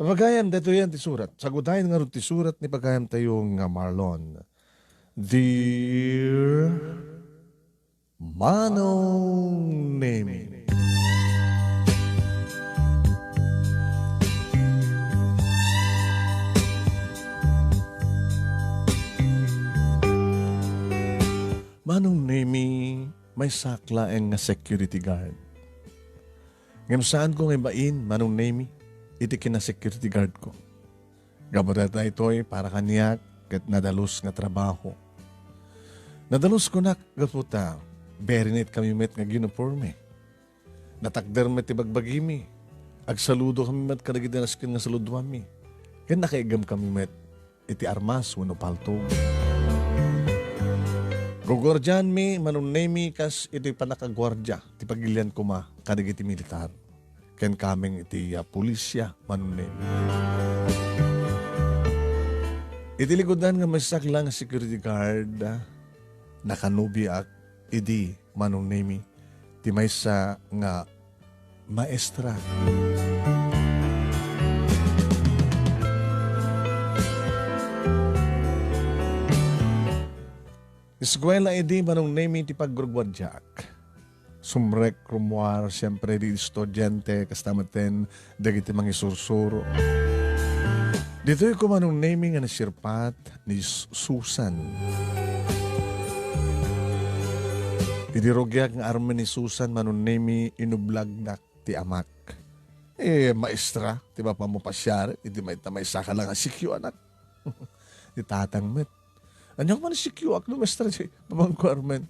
Pagayam dito yan ti surat. Sagudayan nga rin ti surat ni pagayam tayo nga Marlon. Dear Manong Nemi. Manong Nemi, may sakla nga security guard. Ngam saan ko ngayon Manong Nemi, iti kina security guard ko. Gabarata ito'y para kaniyak kat nadalus nga trabaho. Nadalus ko na gaputa, berinit kami met nga uniforme. Natakder met ibagbagimi. Agsaludo kami met karagidanaskin nga saluduan mi. Kaya nakaigam kami met iti armas wano paltog. Gugordyan mi, Manong Nemi, kas iti panakagwardya, ti pagilian ko ma, kadig iti militar. Ken kaming iti pulisya, Manong Nemi. Iti likodan nga masak lang security guard, nakanubiak, idi, Manong Nemi, ti maysa nga maestra. Eskwela edi Manong Nemi ti paggrugwadyak. Sumrek rumwar siyempre di estudyante kastamaten dagiti mga sursuro. Dito'y ko Manong Nemi nga nasirpat ni Susan. Idirogyak nga armen ni Susan Manong Nemi inublagnak ti amak. Maestra, ti ba pa mo pasyar, iti may saka lang asikyo anak. Di tatang met. Anyang man si Q, no mestra si Pabangko Armen.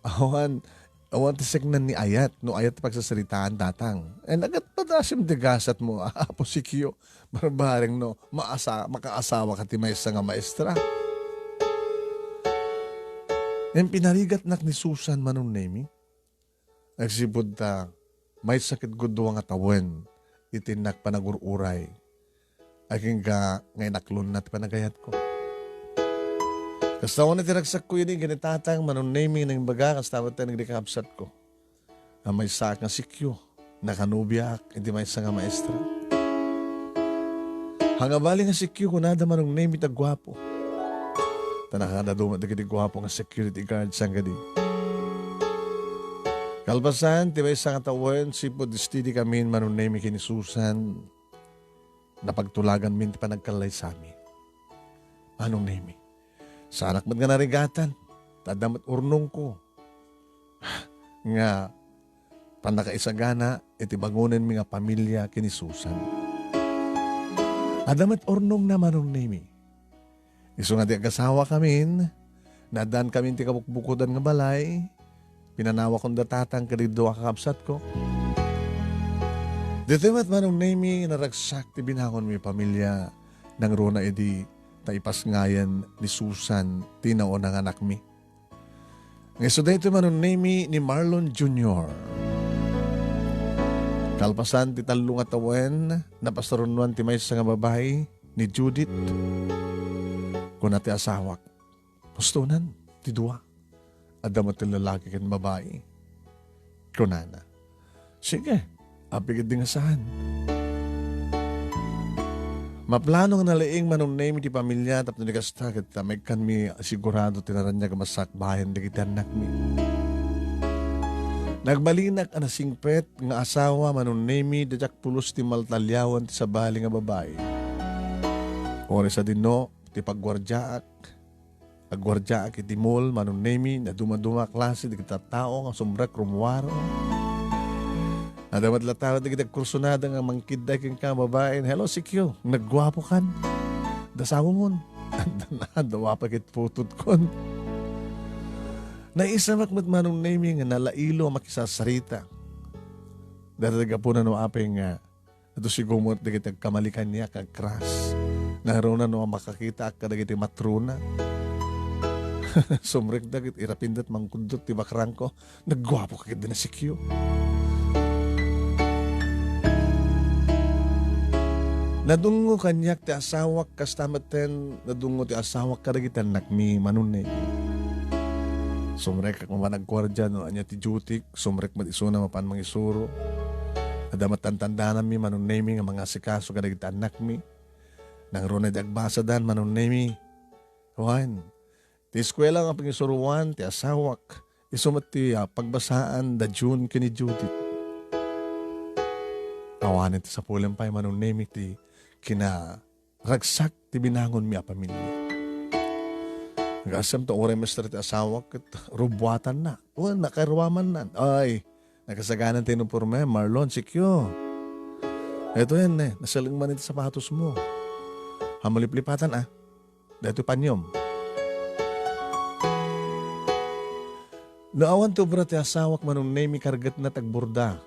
Awan tisegnan ni Ayat, no Ayat pagsasaritaan tatang. Nagat padasim tigasat mo, apo si Q. Barbaring no, makaasawa ka ti maysa nga maestra. Yung pinarigat nak ni Susan Manong Nemi, nagsibod ta, may sakit gudo nga tawen, itinak panagururay. Aking ka ngay naklon na ti panagayat ko. Kastawa na tiragsak ko yun ginitatang Manong Nemi ng baga kastawa tayo nagdikapsat ko. Na may sak nga sikyo, nakanubiak, hindi may nga maestra. Hangabali nga sikyo ko nada Manong Nemi tagwapo. Tanakada dumat na gwapo nga security guard sang gadi. Kalbasan, tibay sa katawan, sipod istidi kami Manong Nemi kini Susan. Napagtulagan min pa nagkalay sa amin. Manong Nemi. Sa anak man nga narigatan, tadamat urnong ko. Nga, panakaisagana, iti bangunan mi nga pamilya kini Susan. Adamat urnong na Manong Nemi. Iso nga di agasawa kamin, nadaan kami ti kabukbukudan nga balay, pinanawa kong datatang kadido kakapsat ko. Dito mat Manong Nemi, naragsak ti binangon mi pamilya, nang rona edi, taipas ngayan ni Susan, tinao ng anak mi. Ngayon dito Manong Nemi ni Marlon Jr. Kalpasan ti talong atawen, napasarunuan ti may nga babae ni Judith. Kung ti asawak, pustunan, ti dua. Adamat ti lalaki kan babae. Kunana. Sige, apigid din asahan. Maplano nga nalaing Manong Nemi ti pamilya tapos nagasta kat may kan mi sigurado tinaranya ka masak bayan di kita anak mi. Nagbalinak ang nasingpet nga asawa Manong Nemi dadyak pulos ti maltalyawan ti sabali nga babae. Ore sa dino ti pagwardyaak. Agwardyaak iti mall Manong Nemi na dumaduma klase di kita tao nga sumrek rumwaro. Adamat latawa di kita kursunada nga mangkiday kang kababaen. Hello, Sikyo. Nagwapo kan. Dasawo mon. Dawa pa kit putut kon. Naisamak mat Manong Nemi nga nalailo makisasarita. Dadaga po na no apeng nga. Ito si gumot di kita kamalikan niya kagkras. Naroon na no makakita ka dagiti matruna. Sumrik dagit irapindat mangkundot ti bakrang ko. Nagwapo ka kit na Sikyo. Nadungo kanyak ti asawak kastamaten, nadungo ti asawak karagitan nakmi Manong Nemi. Sumrek kak mamanagkwardya no anya ti jutik, sumrek matisuna mapan mangisuro. Adamat tanda mi manong nemi nga mga sikaso kadagiti anak mi. Nang ronay agbasadan manong nemi. Juan, ti eskwela nga pangisuruan, ti asawak. Isumat ti pagbasaan da June kini Judith. Awanin ti sa pulang pa'y manong nemi ti kina ragsak ti binangon mi a pamilya. Nagasam to oray master ti asawak ket rubuatan na. O nakarwaman na. Ay, nakasaganan tayo ng porme, Marlon, sikyo. Ito yan nasaling man iti sapatos mo. Hamaliplipatan Dito panyom. Naawan to bra ti asawak manong nemi kargat na tagburda.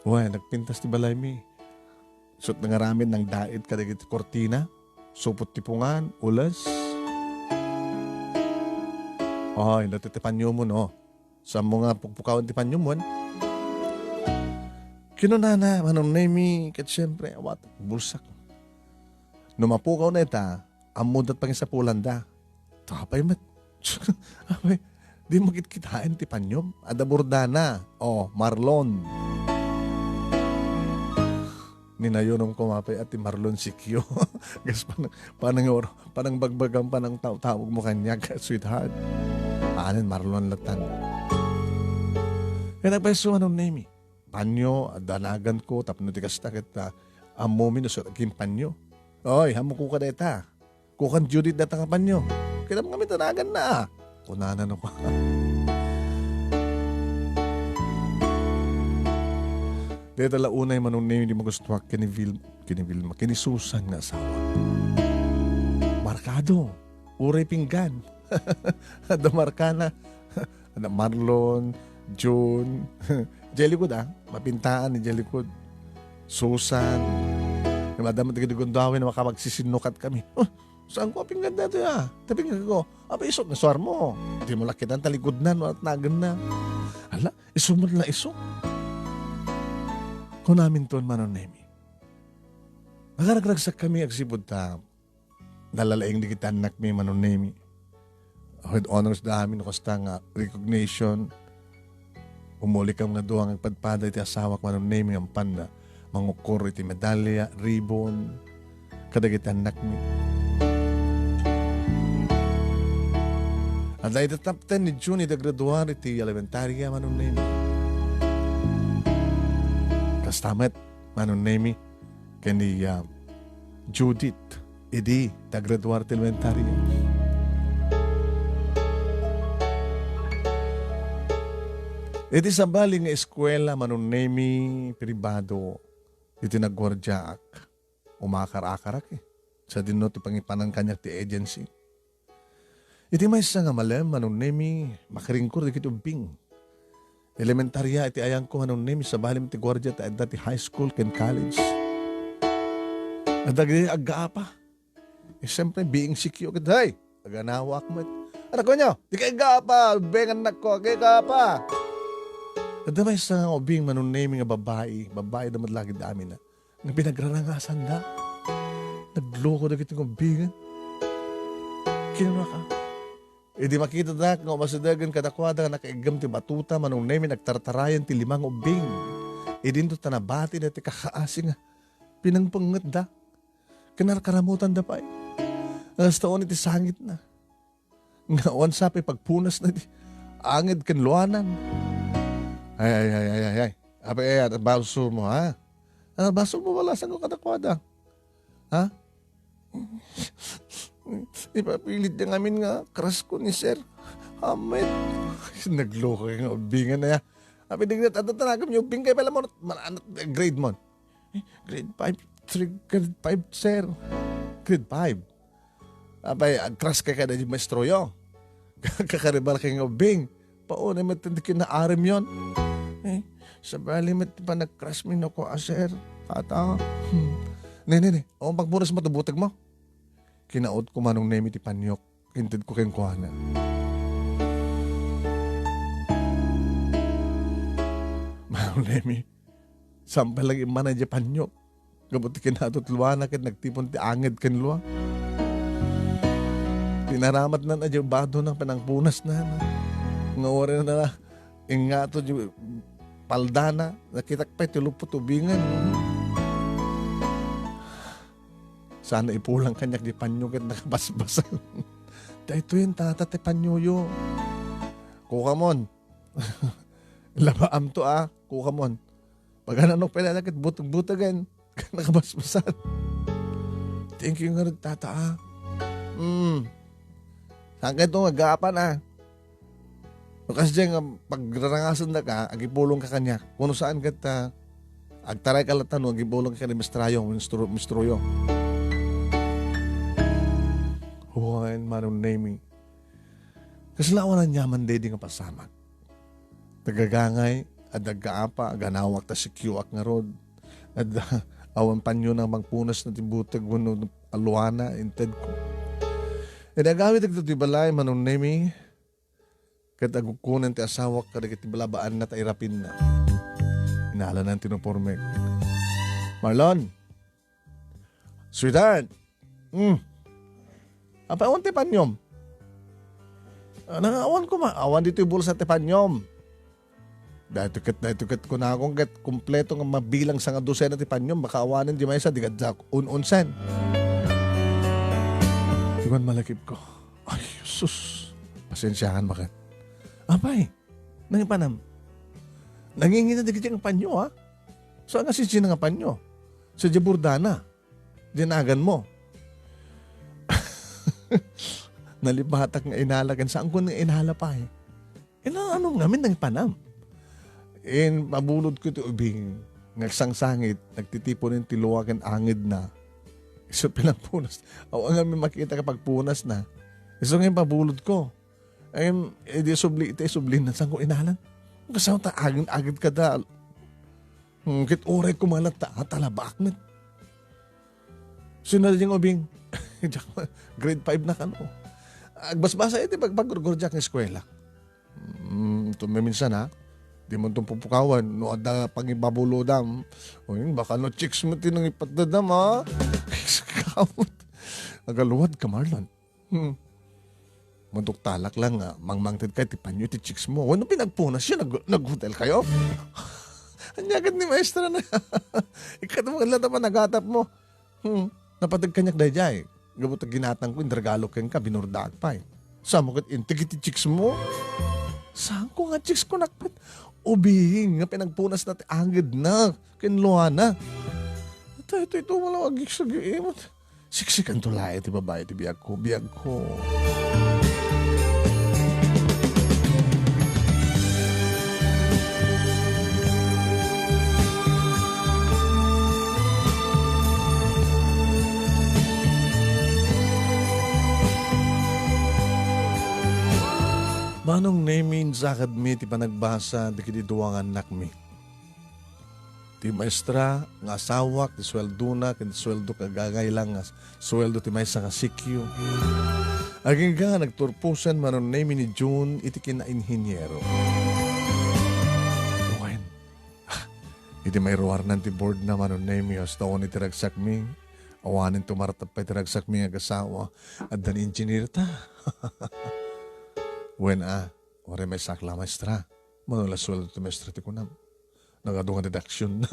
Uy, nagpintas ti balay mi. Sut nangaramin ng dait kadagiti kortina, supot ti pungan, ulas. Oy, natitipanyo mo no. Sa mga pukpukawan ti panyo mo. Kinunana, manong nemi, kat siyempre, awat, bulsak. Numapukaw na ita, amudat pang isa pulanda. Tapay mat. Apay, di mo kitkitain ti panyom. Adaburdana. Marlon. Ninayunong kumapay at ti Marlon sikyo. Gas panang bagbagang panang tawag mo kanya, sweetheart. Anin Marlon latan. Kaya nagpaiso anong nemi. Panyo, danagan ko, tapno ti kasta kita, amomin so aking panyo. Oy, hamo ko ka deta. Kukan Judith data nga panyo. Kaya mo kami danagan na. Kunanan ako. Dito launay manong nemi di magustuha kini Susan nga asawa. Markado, uray pinggan. Ada Markana, ada Marlon, June, Jellywood mapintaan ni Jellywood. Susan. Yung madama tigidugundawin na makapagsinukat kami. Saan ko apinggan dito Tapinggan ko. Isok na suwar mo. Hindi mo lakitan talikod na, at nagan na. Hala, isumod na isok. Kung namin to manon nemi. Nagaragagsak kami agsibod Nalalaing di kita anak mi manon nemi. With honors da amin kosta nga recognition. Umuli kang nga duwang agpadpada iti asawak manon nemi ang panda. Mangukor iti medalya, ribbon. Kadagiti anak mi. At iti top 10 ni June iti graduar iti elementarya manon nemi. Kastamet manon nemi kani Judith idi tagraduar iti elementarya. Iti sabali nga eskwela manon nemi pribado iti nagwardyaak umakar-akarak sa dinno ti pangipanan kanyak ti agency. Iti maysa nga malem manon nemi makaringkur di kiti ubing. Elementarya iti ayang ko manon nemi sa balim ti gwardya ti adda ti high school ken college. Adagdi aggaapa. Siyempre being sikyo ket hay aganawak mo. Anak ko nyo, di kay gaapa, bengan nak ko kay gaapa. Adda maysa nga ubing manon nemi nga babae na madlagi amin na. Nga pinagrarangasan da. Nagloko da kitong ubingan. Kinuna ka. E di makita da nga umasudagan kadakwada nga nakaigam ti batuta manong nemi nagtartarayan ti 5 ubing. E din to tanabati na ti kakaasi nga pinangpangat da. Kinarkaramutan da pa As taon iti sangit na. Nga onsapi pagpunas na ti angid ken luanan. Ay. Apay at baso mo baso mo wala sa ko kadakwada. Ipapilit niya ngamin nga crush ko ni Sir Ahmed. Nagloko yung ubingan na yan. Api digna tatanagam yung ubing kayo pala mo. Grade mo. Grade 5. Grade 5 sir. Grade 5. Apay crush kayo kada yung maestro yo. Kakaribal kayo yung ubing. Paon ay matindikin na arim yon. Sa bali mat pa nag-crush min ako sir. Kata. Ne. O pagburas mo tubutag mo. Kinaot ko manong nemi ti panyok. Intid ko kayong kuhanan. Manong nemi. Sampay lang imana di panyok. Gabuti kinatot luwana kat nagtipon ti angid ken luwa. Tinaramat na bado ng panangpunas na. Nga ori na ingato paldana, nakita pa iti lupot ubingan. Sana ipulang kanyak di panyo kat nakabasbasan. Dahito yun tatati panyoyo. Kukamon. Labaam to kukamon. Pag anong pinanakit, butag-butagan. Nakabasbasan. Thank you nga rin tata Saan ka ito mag-aapan Kasi dyan, pagrangasan na ka, agipulong ka kanya. Kung saan ka agtaray ka latan, agipulong ka ni mistroyo. Huwain manong naming. Kasi lawan ang yaman dedi nga pasamak. Tagagangay, at nagkaapa, aganawak ta si Q-ak nga rod. At awan panyo ng mangpunas na timbutag wano aluana, inted ko. E nagawit ito tibalay manong naming. Kat agukunan ti asawak kada kiti balabaan na tairapin na. Inala ng tinupormek. Marlon! Sweetheart! Apa awan ti panyom? Awan ko awan dito yung bulsa ti panyom. Dahil tukat ko na akong kat kumpleto nga mabilang sa nga dosena ti panyom. Baka awanin di may isa, di gadyak un-unsen. Iwan malakip ko. Ay, sus! Pasensyahan makat. Apay, nangipanam. Nangingin na digit yung panyo So ang asisya nga panyo? Sa Jaburdana. Dinagan mo. Nalibatak nga inalagan. Saan ko nga inala pa anong ngamin nangipanam? Mabulod ko ito ubing. Nagsangsangit. Nagtitipon yung tiluwagan angid na. So pinagpunas. Awa nga may makita kapag punas na. So ngayon pabulod ko. Di subli na saan ko inalan. Kasi ta agad ka da. Kit oray kumalat talabak met. Sunod yung ubing. Grade 5 na ka no. Agbasbasa iti pagpagurgurjak ng eskwela. Minsan di mo itong pupukawan. No ada pangibabulodam. Baka no chicks mo tinang ipatdadam Kamot. Agaluwad ka Marlon. Mantok talak lang mangmangtid kahit ipanyo iti chicks mo. Ano pinagpunas siya? Nag-hotel kayo? Anyagad ni maestra na. Ikat mo kalata pa nagatap mo. Napatag kanyak dayjay. Gabot ginatang ko, indragalo kang ka, binurdaak pa Sama kat intig iti chicks mo. Saan ko nga chicks ko nakpat? Ubihing nga pinagpunas natin angid na. Kinluha na. Ito malawagik sa giimot. Siksikan to lahat ti babae ti biyag ko. Manong namin zakad mi ti panagbasa di kiti duwangan anak mi. Ti maestra nga asawak ti sweldo na ken sweldo kagagay lang nga sweldo ti maestra nga sikyo. Aging nga nagturpusan manong namin ni June iti kina-inhinyero. Uwain. Iti may ruwarnan ti board na manong namin hasta ko ni tiragsak mi. Awanin tumaratap pa tiragsak mi nga kasawa at dan engineer ta. When ore may sakla maestra. Manula sweldo ti maestra ti kunam. Nagadungan deduction na.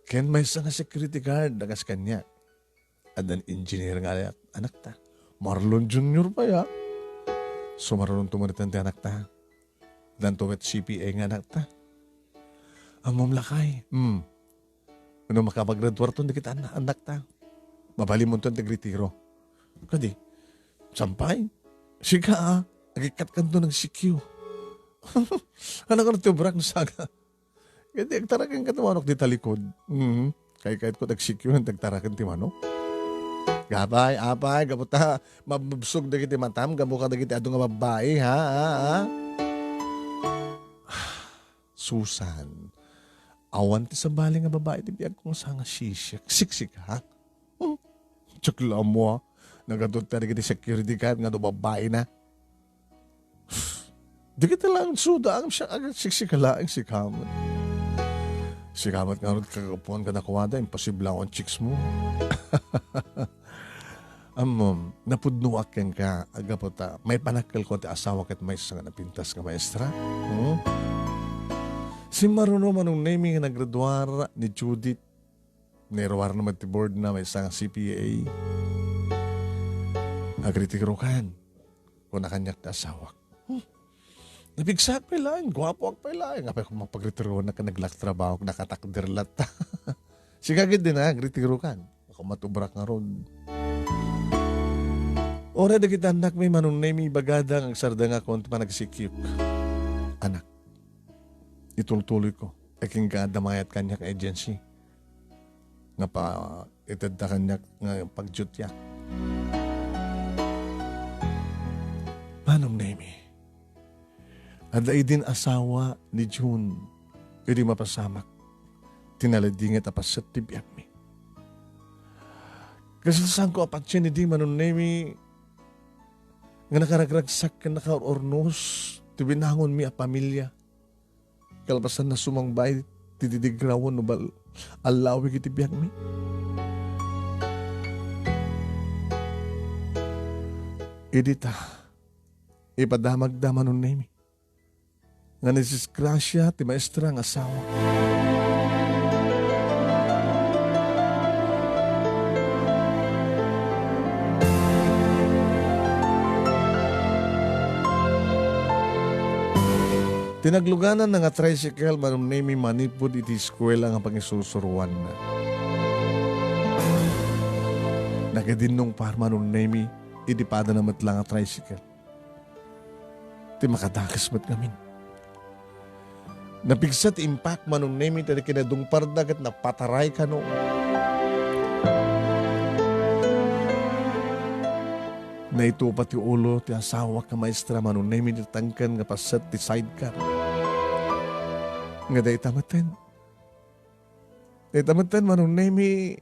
Ken may isa nga security guard nagas kanya. At an engineer nga anak ta. Marlon Jr. pa So marunong tumanitan ti anak ta. Dan tuwet CPA nga anak ta. Amom lakay. Ano makapag-graduate to, kita anak ta. Mabali mo to ang tigritiro. Kadi, sampay. Siga agikat kan to ng CQ. Ano ka na tibrak na saga? Kaya agtarakan ka tumanok di talikod. Kahit ko nag-CQ, nagtarakan ti manok. Gabay, gabuta, mabubsog na kiti matam, gabuka na kiti adong nga babae, ha? Susan, awan ti sa bali nga babae, ti biyag kong sa nga siksik, ha? Tsakla mo, nagadot na kiti security guard, nga do babae na. Di kita lang suda ang siya agad siksikala ang sikamat. Sikamat nga rin kakapuan ka na kuwada, imposible ang chicks mo. Napudnuak yan ka, agapota, may panakal ko ti asawa kat may isa nga napintas nga maestra. Si Maruno manong naming nga naggraduara ni Judith. Nairawar naman ti board na may isang CPA. Agritiro kan. Kung nakanyak na asawak. Nabigsak pa ilan. Gwapo ak pa ilan. Nga pa kung mapagritiro na ka naglaktrabaho. Nakatakdirlat. Sigagid din na. Agritiro kan. Ako matubrak nga ron. Ora da kita anak may manong naming bagadang ang sarda nga kung panagsikip. Anak. Itultuloy ko. Eking kadamayat kanya ka agency. Nga pa itadda kanya nga pagjutya. Manong nemi. Aday din asawa ni June. Hindi mapasamak. Tinaladingat apas sa tibiyag mi. Kasi saan ko apat siya ni di manong nemi. Nga nakaragragsak ka nakaornos. Tibinangon mi a pamilya. Kalpasan na sumangbay, tididigrawon no bal, alawi kiti biyak mi. Edita, ipadamagdaman nun nemi. Nga nisisgrasya, ti maestra ang asawa. Tinagluganan na nga tricycle manong nemi manipod iti eskwela nga pangisusuruan na. Nagadinong par manong nemi idipada na matlang nga tricycle. Ti makadakas mat ngamin. Napigsat impact manong nemi tadi kinadung pardagat na pataray ka no. Na ito pati ulo ti asawa ka maestra manong nemi ditangkan nga pasat ti sidecar. Nga day tamaten. Day tamaten manong nemi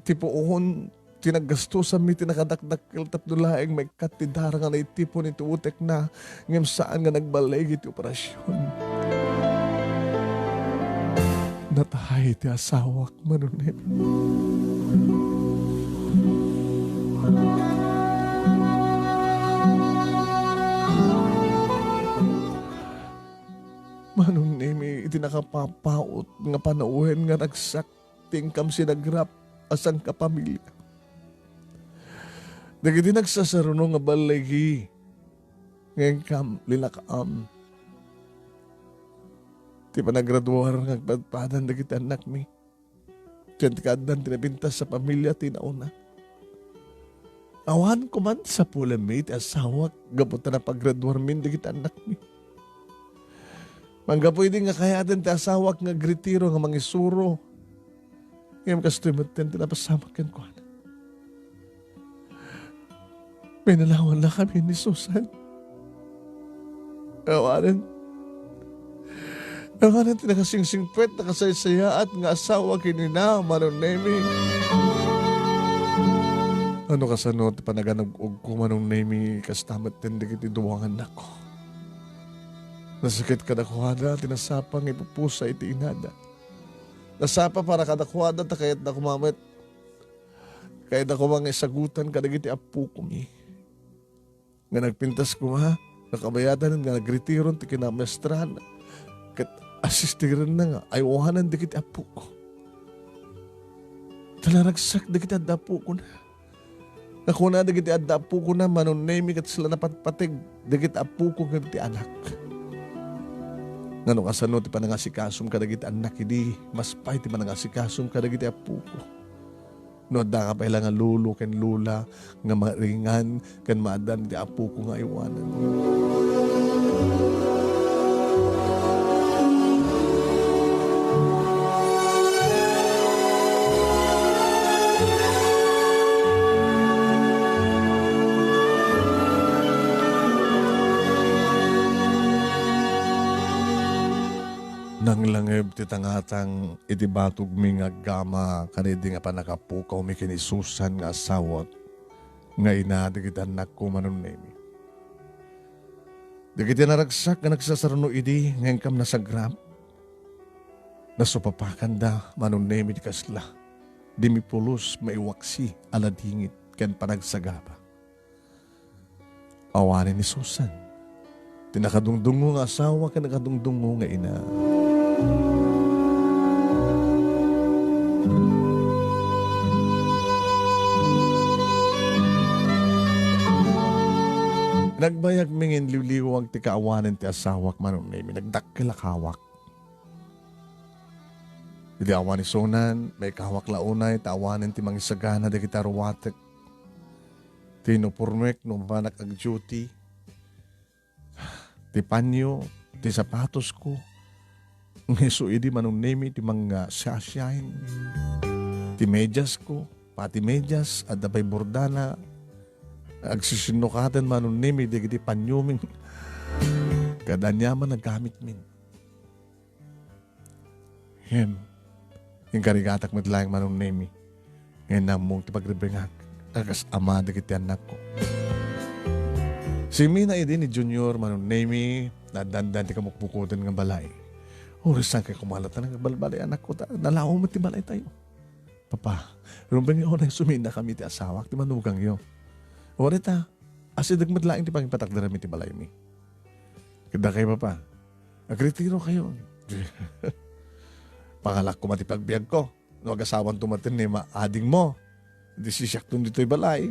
ti puuhon tinaggastusan mi tinakadakdakil tapno laeng may katidara nga na itipon iti utek na ngem saan nga nagbaleg iti operasyon. Natahay ti asawak manong nemi. Manong nemi iti nakapapaot nga panauhen nga nagsakting kam sinagrap asang kapamilya. Dagiti nagsasaruno nga balegi ngayon kam linakaam. Ti panagraduar nga agpadpadan dagiti anak mi. Tiyan ti kaadan tinabintas sa pamilya tinauna. Awan ko man sa pula mi ti asawak gaputan na paggraduar min dagiti anak mi. Mangga pwede nga kaya din ti asawak nga gritiro nga mangisuro. Ngayon kastoy matin tinapasamak yan ko. Pinalawan na kami ni Susan. Awanan tinakasingsingpwet nakasaysaya at nga asawa kinina manong nemi. Ano kasanot panaganag-ug ko manong nemi kastamat din dikiti duwangan nako. Nasakit kadakwada, tinasapang ipupusa iti inada. Nasapa para kadakwada, takayat na kumamit. Kaya na kumang isagutan kadagiti apu ko mi. Nga nagpintas ko ha, nakabayatan nga nagritiron, ti kinamestran. Kat asistiran na nga, ayuhanan dikiti apu ko. Talaragsak dikiti adda apu ko na. Nakuna dikiti adda apu ko na, manon nemi kat sila napatpatig, dikiti apu ko kati anak. Ngano kasano ti panangasikasum kadagiti anak idi mas pay ti panangasikasum kadagiti apu ko. No da ka pa nga lulo ken lula nga maringan ken maadan ti apu ko nga iwanan. Nang langeb ti tangatang iti batog mi nga gama kanidi nga panakapukaw mi kini Susan nga asawat nga ina dagiti anak ko manon nemi. Dagiti naragsak nga nagsasarno idi ngayon kam nasagram. Nasupapakan da manon nemi di kasla. Di mi pulos maiwaksi aladingit ken panagsagaba. Awanin ni Susan. Tinakadungdungo nga asawa ken nakadungdungo nga ina. Nagbayag mingin liwliwag ti kaawanan ti asawak manon nemi nagdakkelakawak. Idi awan ni sonan, may kawak launay, tawanan ti mangisagana di kita ruwatek. Tinupurmek no manak ag duty. Ti panyo, ti sapatos ko. Ngeso idi manon nemi ti mga sasyahin. Ti medyas ko, pati medyas, at dabay bordana. Agsisinukatan manon nemi di kiti panyo min. Kadanyaman nagamit min. Hem. Yung karigatak matlayang manong nemi. Ngayon na mong tipagribingak. Agas ama da kiti anak ko. Si Mina idi ni Junior manong nemi. Nadandan ti kamukbukutan ng balay. Urisan kay kumalatan ng balbalay anak ko. Nalaw mo ti balay tayo. Papa, rumbang yung unang sumina kami ti asawak. Ti manugang yo. Orita, asidag matlayang ti pangpatakdaran mi ti balay mi. Kada kayo papa. Agretiro kayo. Pangalak ko matipagbiag ko. No agasawan tumatin ni maading mo. Di si Shakton dito'y balay.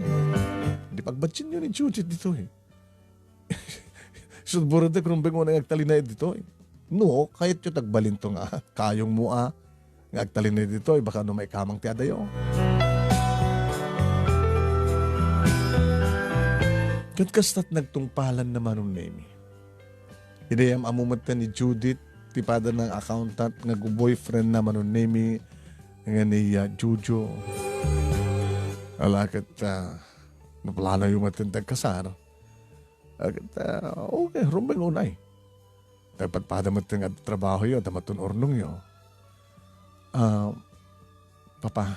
Di pagbatsin yun ni Judith dito eh. Sudburo de krumbeng mo na agtalinay dito eh. No, kahit yung tagbalin to nga. Kayong mo nga agtalinay dito eh. Baka no may kamang tiadayo. Katkasta't nagtungpalan naman ng nemi. Idayam amumatan ni Judith tipada ng accountant nga boyfriend naman nun nemi nga ni Jojo. Alakit naplano yung matintag kasar. Alakit okay, rumbang unay. Dapat pada mating at trabaho yun, tamatun ornong yun. Papa,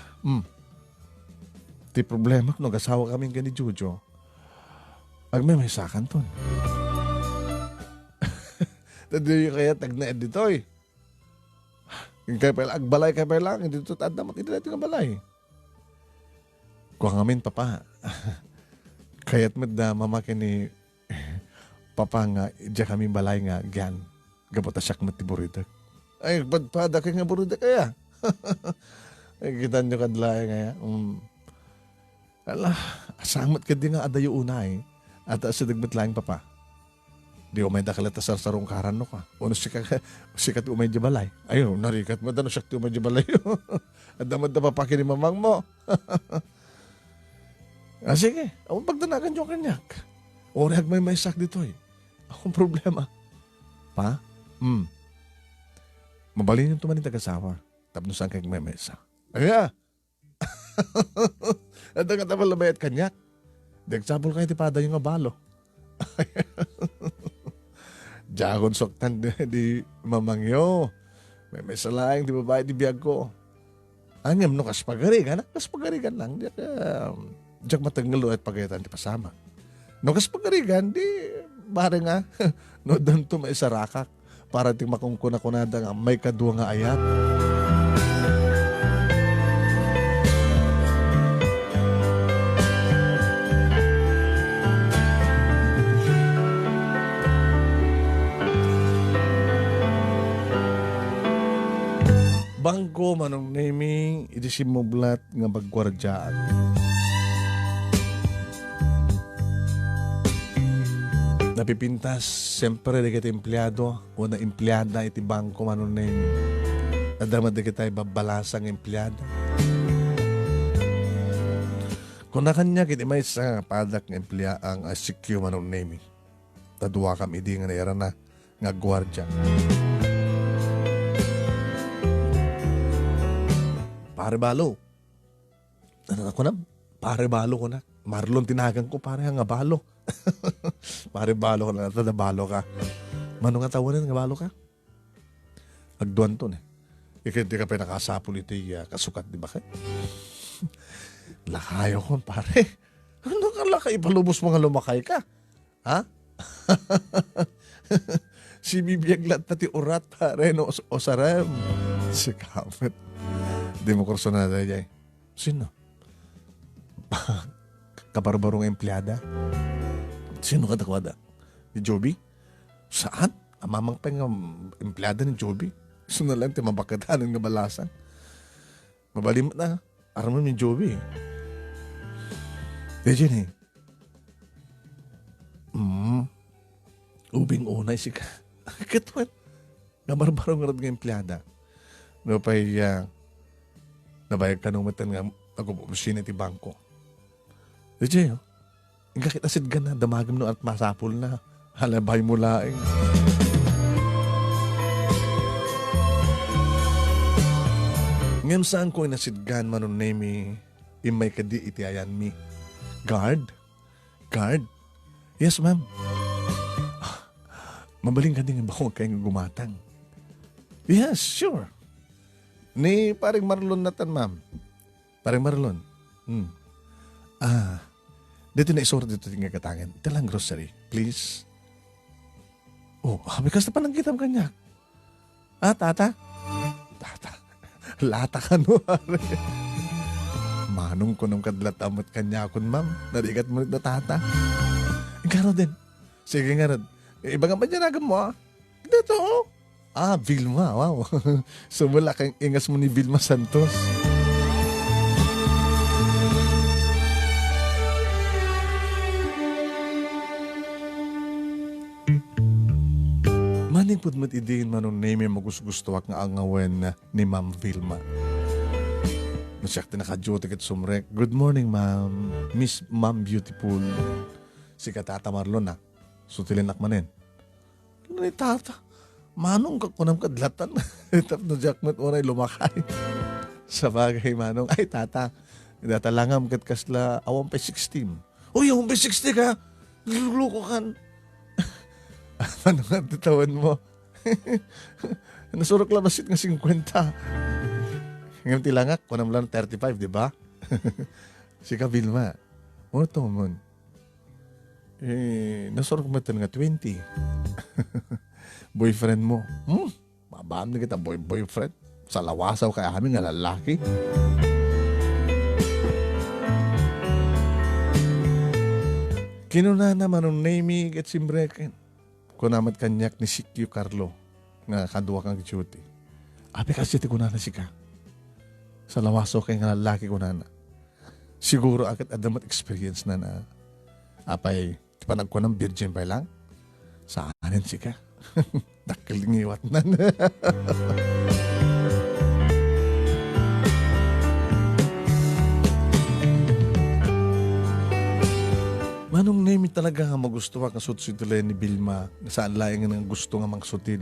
ti problema kung nag-asawa kami nga ni Jojo. Agmay sakan ton. Tadi kaya tagnaed dito eh. Kaya pala, agbalay kaya pala lang. Dito tadamat, hindi natin ang balay. Kuha ngamin, papa. Kaya't madda mamakin ni papa nga, diya kami balay nga, gan. Gabot asyak matiburidag. Ay, badpada kaya nga buridag kaya. Ay, kita nyo kadlay kaya. Ala, asamat ka din nga adayo unay. At asadagmat lang, papa. Di umay dakalata sa sarong karan no ka. Ano sikat umay di balay. Ayun, narikat mo. Dano siyak umay di balay. At damad na papakin ni mamang mo. Sige, akong pagdanagan yung kanyak. Orag may sak dito eh. Akong problema. Pa? Mabalin yung tumanin tagasawa. Tapos saan kang may sak. Ay, at ang katabal na bayat kanyak. Di example kayo tipada yung abalo. Diakon soktan di mamangyo. May salaing di babae di biyag ko. Anyam no kaspagarigan. Kaspagarigan lang. Diyak matangalo at pagayatan di pasama. No kaspagarigan di bari nga. No doon to may sarakak. Para ting makungkuna-kunada nga may kadua nga ayat. Bangko manong naming idisimublat nga bagwardyaan. Napipintas, siyempre di kita empleyado o na empleyada iti bangko manong naming. Nadamad di kita ibabalasang empleyada. Kung na kanya kiti may sa padak ng empleyaang asikyo manong naming. Tadwa kami di nga naira na nga gwardya. Pare balo. Ano ako na? Pare balo ko na. Marlon tinagan ko, pare nga balo. Pare balo ko na. Tada balo ka. Mano nga tawanan nga balo ka? Agduan to na. Ika di ka pa nakasapul ito kasukat, di ba ka? Lakayo ko, pare. Ano ka lakay? Ipalubos mo nga lumakay ka. Ha? Si bibiyag lahat pati urat, pare. No, o sarem. Si Kamet. Di mo kurso na dahil. Sino? Kabarbarong empleyada? Sino ka takwada? Ni Joby? Saan? Amamang pa nga empleyada ni Joby? Gusto na lang, timabakatanan nga balasan. Mabalimot na, araman yung Joby. Dejin ubing unay si ka. Katwan. Nabarbarong nga nga empleyada. No pa'y nabayag ka nung matan nga ako ti bangko. Dejin, Ingka kita sidgan na, damagam no at masapol na. Halabay mo laing. Ngayon saan ko inasidgan manon nemi imay kadi itiayan mi. Guard? Guard? Yes, ma'am. Mabaling ka din ba kung kayong gumatang? Yes, sure. Ni paring Marlon natan, ma'am. Paring Marlon. Dito na isoro dito tingin katangan. Ito lang grocery, please. Oh, bikas na pa nang kitam kanya. Tata? Tata. Lata ka no, pare. Manong ko nung kadlat amot kanya akon, ma'am. Narigat mo na tata. Ikaw din. Sige nga rin. Iba nga ba dyan mo, Dito, Vilma, wow. Sumula kang ingas mo ni Vilma Santos. Manipod mo't idein manong name magustuwak nga angawen ni Ma'am Vilma. Masyak tinaka-duty kat sumrek. Good morning, ma'am. Miss Ma'am Beautiful. Si Katata Marlon na. Sutilinak manin. Ano ni tata? Manong kakunam kadlatan. Tap no jackmat oray lumakay. Sa bagay, manong. Ay, tata. Datalangam kat kasla awang pa 16. Uy, awang pa 60 ka. Luluko kan. Ano nga titawan mo? Nasurok labasit nga 50. Ngayon tilangak, kunam lang 35, di ba? Si Vilma. Ano to, mon? Nasurok mo nga 20. Boyfriend mo. Mabaan na kita, boyfriend. Sa lawasaw kaya kami nga lalaki. Kinuna naman ang name at simbreken. Kunamat kanyak ni Sikyo Carlo nga kadwa kang duty. Ape kasi ti kunana si ka. Sa lawaso kay nga lalaki kunana. Siguro agad adamat experience na na. Apay, di pa nagkunang virgin pa lang? Sa anin si ka. Nakalingiwat na na. Manong name talaga nga magustuwa ka sutsituloy ni Vilma na saan laing nga gusto nga mangsutil.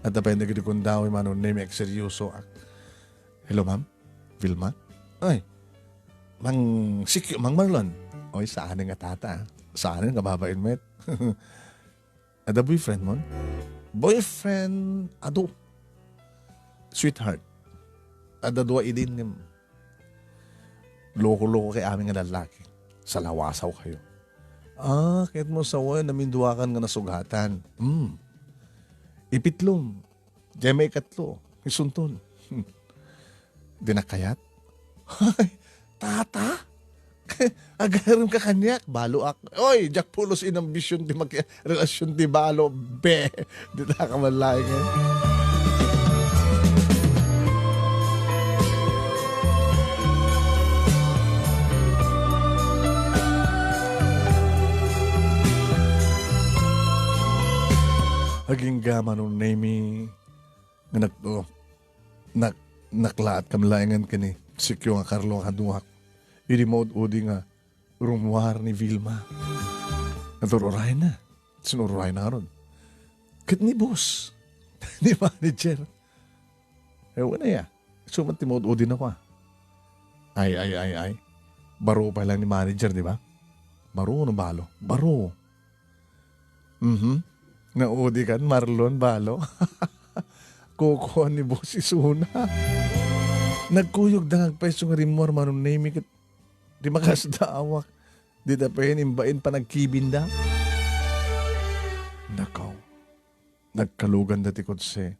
At apay nagdikon daw manong name ekseryoso. Hello, ma'am? Vilma? Ay, Mang Marlon. Oy, saan nga tata? Saan nga babain met? Ada boyfriend mo? Boyfriend, ado. Sweetheart. Ada dua idin nga. Loko-loko kay aming nga lalaki. Sa lawasaw kayo. Kahit mo sawa, naminduwakan nga nasugatan. Ipitlom. Diyan may katlo. Isunton. Dinakayat? Ay, tata? Agarim ka kanyak. Balo ak. Oy, Jack Pulos inambisyon di relasyon di balo. Be. Di na ka malay nga. Haging gama nung name nga naklaat kamlayangan ka ni Sikyo nga Carlo nga kaduhak. I-remote udi nga rumwar ni Vilma. Natururay na. Sinururay na ron. Kat ni boss. Ni manager. Ewan na ya. Sumat remote udi na ko. Ay. Baro pa lang ni manager, di ba? Baro no balo? Baro. Naudi kan, Marlon, balo. Kukuha ni boss isuna. Nagkuyog na nagpeso nga rimor manong name it. Di makasdaawak. Di na pa yun imbain pa nagkibinda. Nakaw. Nagkalugan dati kutse.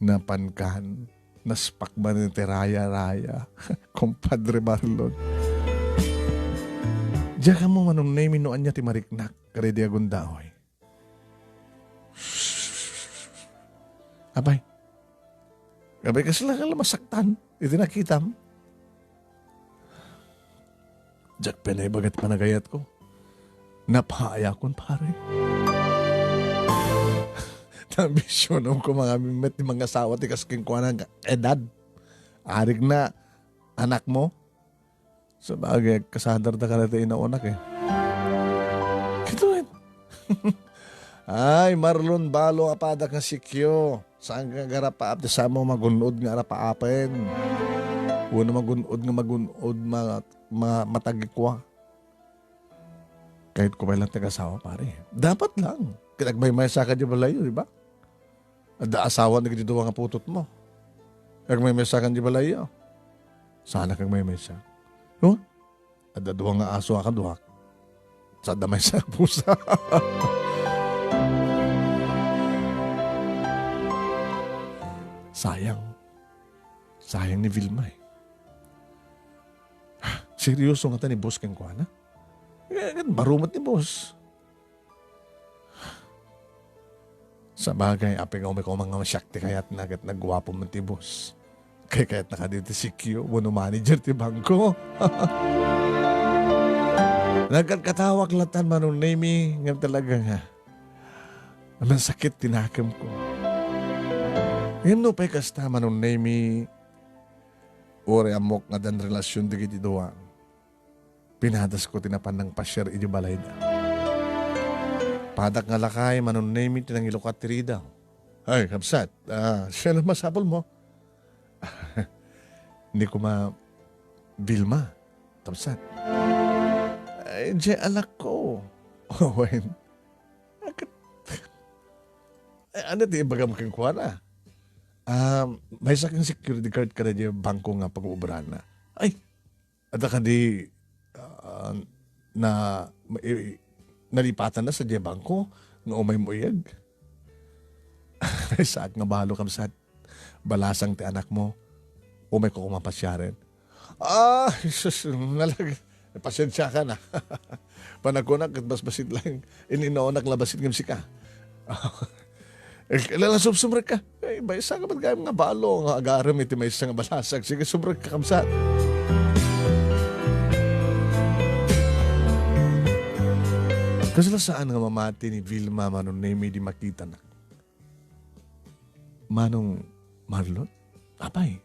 Napankan. Naspakman ni Raya. Kompadre Marlon. Diyan ka mo manong name inoan niya ti mariknak. Karedi agundaoy. Abay, abay kasi lang alam masaktan. Ito nakita mo. Jack penay bagat panagayat ko. Napahaya kon pare. Nambisyonom ko mga mimet ni mga asawa ti kasking kuha ng edad. Arig na anak mo. Sa bagay, kasadar na ka natin inaunak eh. Kituin. Ay, Marlon Balo apada ka sikyo. Saan ka garapa apte sa mo magunod nga arapaapin. Una magunod matagikwa. Kahit ko lang taga-asawa pare. Dapat lang. Kinagbay-may sa ka di balayo, di ba? Ada asawa na gito nga putot mo. Kagmay-may sa ka di balayo. Sana kang may sa. No? Ada duwa nga aso ka duwak. Sa damay sa pusa. Sayang. Sayang ni Vilma eh. Seryoso nga ta ni boss kang kuha na? Barumat ni boss. Sa bagay, aping umay ko mga masyakti kaya't nagat nagwapo man ti boss. Kaya't nakadito si Q, mono manager ti bangko. Nagkatawag latan manong name ngam talaga nga. Ang sakit tinakam ko. Ngayon no pa'y kasta manong name ore amok nga dan relasyon di kiti doang. Pinadas ko tinapan ng pasyar iti balay da. Padak nga lakay, manon name it, tinang ilukat tiri daw. Ay, kapsat, siya na masapol mo. Hindi ko Vilma, kapsat. Ay, diyan alak ko. Owen. Ano di bagam kang kuha na? May sakang security card ka na diyan bangko nga pag-uubran na. Ay, ada ka di nalipatan na sa bangko nga umay mo iyag. Saat nga bahalo kamsat, balasang ti anak mo, umay ko kumapasyarin. Jesus, pasensya ka na. Panakunak at basbasit lang, ininaonak labasit ng sika. Kailangan sumrek ka. Ba, isa ka ba't kaya nga balo, nga agaram iti may isang balasag. Sige, sumrek ka kamsat. Kasi saan nga mamati ni Vilma manong name di makita na. Manong Marlon? Apay.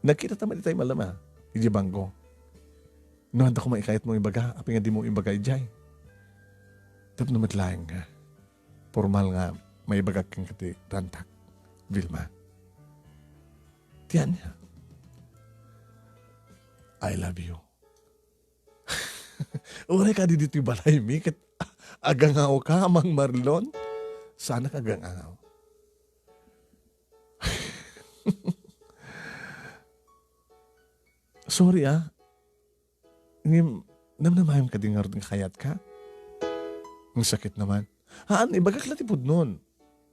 Nakita taman itay malama. Iji bangko. No, handa ko maikayat mong ibaga. Api nga di mo ibaga ijay. Tap naman lang nga. Formal nga may ibaga kang kati rantak. Vilma. Tiyan niya. I love you. Uray ka dito yung balay, mi. Agangaw ka, Mang Marlon. Sana ka agangaw. Sorry namnamayang ka din nga rin kayat ka. Ang sakit naman. Ibagak latipod nun.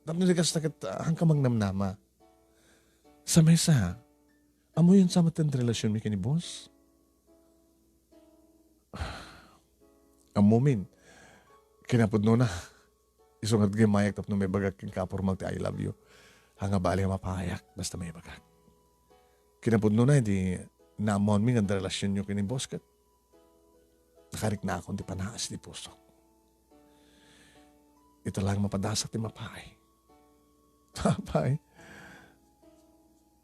Namniligas sakit hangkamang namnama. Sa mesa, amo yun sa matan relasyon mi kini boss. Amumin, kinapod no na. Isungat gay mayak tapno may bagak king kapormal ti I love you. Hanga bali mapayak, basta may bagak. Kinapod no na, hindi naamon mi nga relasyon nyo kini boss kat. Nakarik na akong di panaas di puso. Ito lang mapadasak ti mapay. Mapay.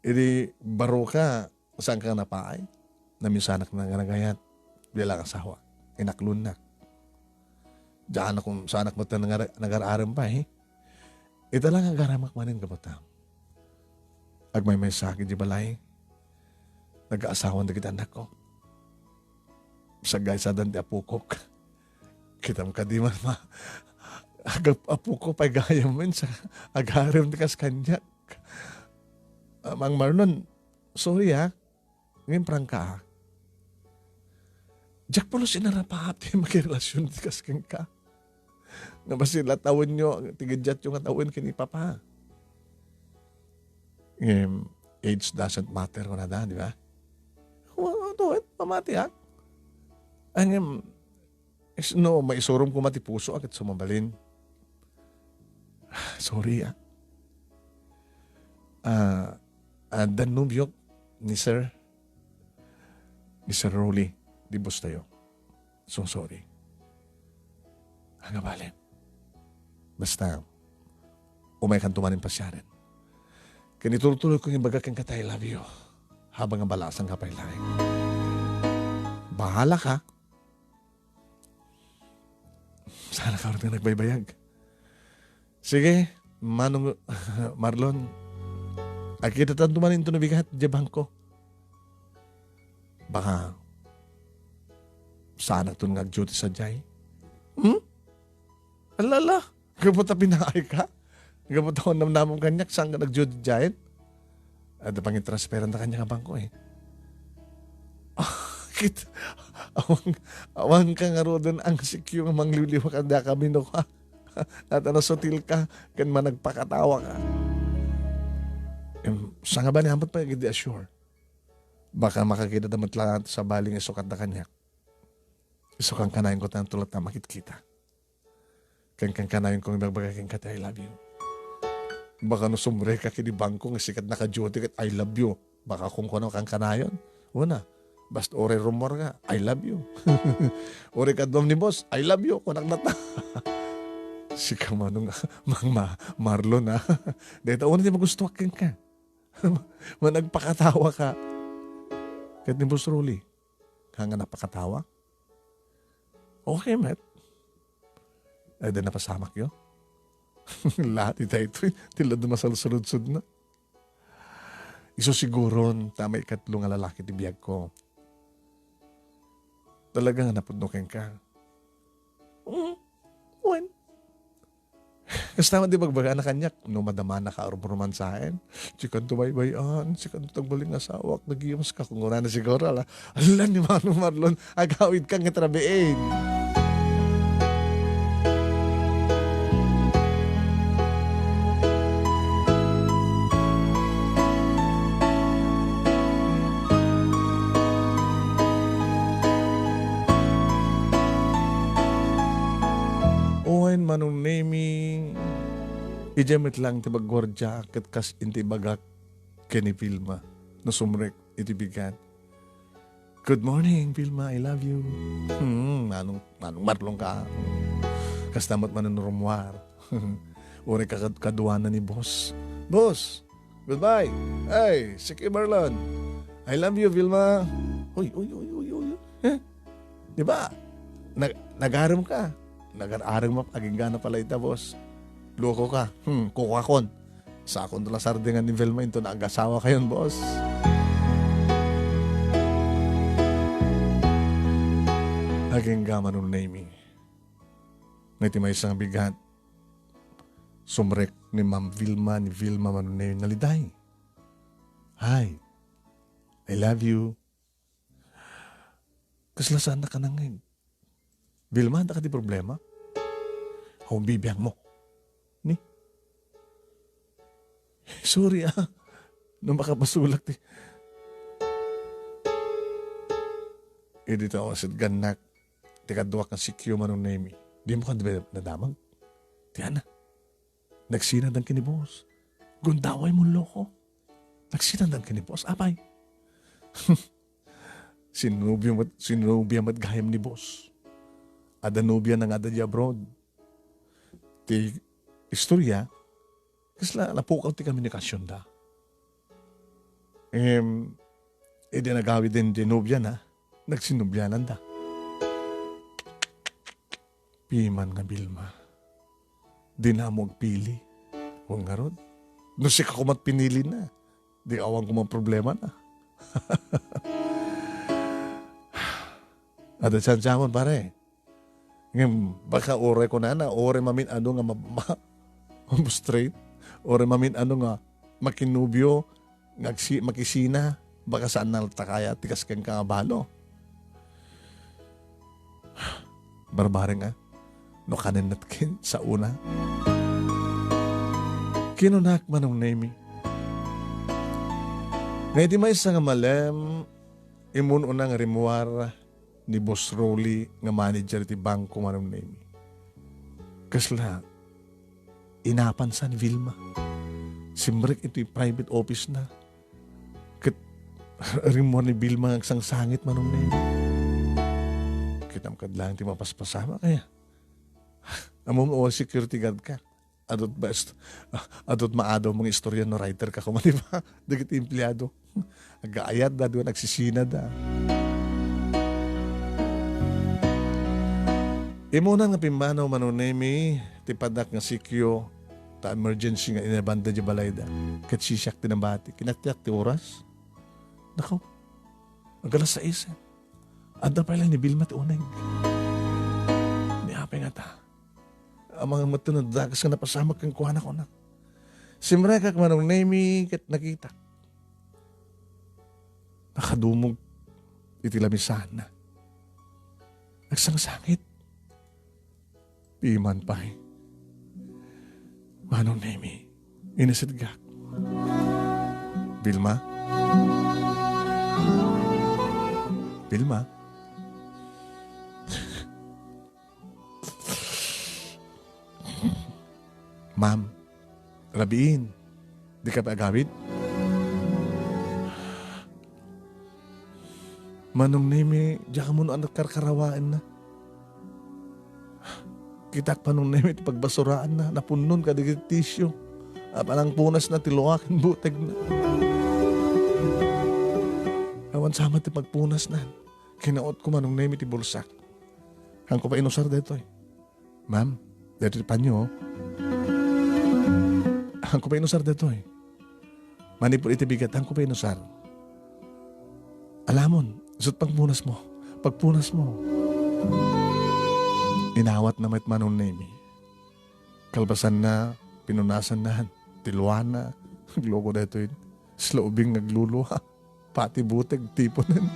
Idi baro ka, saan ka napay? Namisanak na nga nagayat. Bilang asawa. Inaklun na. Diyan akong sanak mo ito nag-aaram pa eh. Ito lang ang garamak manin kapatam. Agmay may sakit di balay. Nag-aasawan na kita anak ko. Sagay sa dante apukok. Kitam ka di man agap apukok pa'y gaya mo sa agaram di kas kanyak. Mang Marlon, sorry ngayon prang ka Jack palo sinarapati magrelasyon di kas kang ka. Nga ba sila tawin nyo, tigidjat yung tawin kini papa. Age doesn't matter ko na da, di ba? Tuwit, pamati no, maisurom ko mati puso agad sumabalin. Sorry Danubyo ni Sir Rolly, di boss tayo. So sorry. Hanga bale. Basta, umay kan tumanin pa siya rin. Kinituloy kong ibaga kang katay love you habang ang balasang kapay laing. Bahala ka. Sana ka rin nagbaybayag. Sige, Manong Marlon, akita tan tumanin ito na bigat, jabang ko. Baka, sana ito nag-duty sa jay. Alala, kaputa pinaay ka? Kaputa ko namnamong kanyak, saan ka nag-duty jayin? At pang-transferan na kanya ka bangko eh. Awang ka nga doon ang sikyo ng mangliliwa ka da kami no ka. At sutil ka, kan man nagpakatawa ka. Sa nga ba niya, pa hindi assure? Baka makakita damat lang sa baling isukat na kanya. Isukang kanayin ko tayong tulad na makit-kita. Kang kanayin kong ibagbaga kang kata, I love you. Baka sumre ka kinibang kong sikat na ka-duty kat I love you. Baka kung kuno kang kanayon. Una, basta ore rumor nga, I love you. Ore kadwam ni boss, I love you. Kunak nata. Si kamanong Marlon ha. Dito, una di magustuwakin ka. Managpakatawa ka. Kahit ni Boss Rolly, hanga napakatawa. Okay, Matt. Ay, din napasamak yun. Lahat ito, tila dumasalsunod-sud na. Iso siguro, tama ikatlong lalaki ti biyag ko. Talagang napudnokin ka. When? Kasi naman di magbaga na kanyak, no madama na ka-ruman sa akin. Sikan tumaybayan, sikan tagbaling asawak, nag-iimas ka kung una na siguro. Alam ni Manong Marlon, agawid kang itrabiin. Owen Manong naming ijamit lang ti baggwardya kat kas inti bagak kani Vilma no sumrek iti bigat. Good morning, Vilma, I love you. Manong Marlon ka. Kas tamat man ng rumwar. Uri kaduanan ni boss. Boss, goodbye. Hey, sige Marlon. I love you, Vilma. Uy. Diba? Nag-aram ka. Nag-aarang mo, aging gana pala ita, boss. Loko ka. Kukakon. Sa akong tula sardingan ni Velma, ito na ang-asawa kayon, boss. Aging gama nung naming. Naitimay isang bigat. Sumrek ni Ma'am Vilma, ni Vilma manong naming naliday. Hi. I love you. Kaslasaan na ka nangin. Vilma, handa ka di problema? Hong bibiyang mo. Ni? Sorry nung makapasulak ti. Dito ako sa ganak. Tikaduwak ng sikyo manong nemi. Di mo ka nadamag? Tiyan na. Nagsinadang kinibos. Gundaway mo loko. Nagsinadang kinibos. Apay. Sinubiyam at gayam ni boss. Adanubia na nga dadya abroad. Ti istorya, kasi napukaw ti komunikasyon da. Di nagawi din dinubya na, nagsinubyanan da. Piman nga Vilma, di na mo agpili. Huwag nga ron. No si kakumat pinili na, di awang kumang problema na. Ada siyan pare. Ngayon, baka ore ko na, ore mamin ano nga straight, ore mamin ano nga makinubyo, makisina, baka saan naltakaya, tikas kang kangabalo. Barbare nga, no kanin natkin sa una. Kinunak manong nemi. Ngayon di may isang malem, imun unang rimuar, ni Boss Rolly nga manager ti bangko manong nemi. Kasla, inapansan Vilma. Simrek ito'y private office na. Kat rin mo ni Vilma ang sang sangit manong name. Kitamkad lang ti mapaspasama kaya. Amo mo security guard ka. Adot best. Adot maadaw mga istorya no writer ka kuma, di ba? Dagit empleyado. Nag-aayad da, doon nagsisina da. Imuna nga pimanaw manunemi, tipadak nga sikyo, ta emergency nga inabanda di balay da. Kat sisyak tinabati. Kinatiyak ti oras. Nakaw. Magalas sa isa. Adda pa lang ni Vilma ti uneng. Niapay nga ta. Ang mga matunod dagas nga napasamak kang kuhanak ko na. Simra ka manong nemi kat nakita. Nakadumog itilamisan na. Nagsangsangit. Piman pa eh. Manong nemi, inasidgak. Vilma? Vilma? Ma'am, rabiin, di ka pa agawid? Manong nemi, diya ka muna anak karkarawaan na. Kitak pa nung nemi, pagbasuraan na, napunon ka digit tisyo. Palang punas na, tiluakin, buteg na. Awan sama ti pagpunas na. Kinaot ko manong nemi ti bulsak. Hang ko pa inusar dito eh. Ma'am, dito ti panyo. Hang ko pa inusar dito eh. Manipul itibigat, hang ko pa inusar. Alamon, isot pagpunas mo. Pagpunas mo. Inawat na met manong nemi. Kalbasan na, pinunasan na, tiluan na. Glogo dito yun. Slobing nagluluha. Pati buteg, tiponan.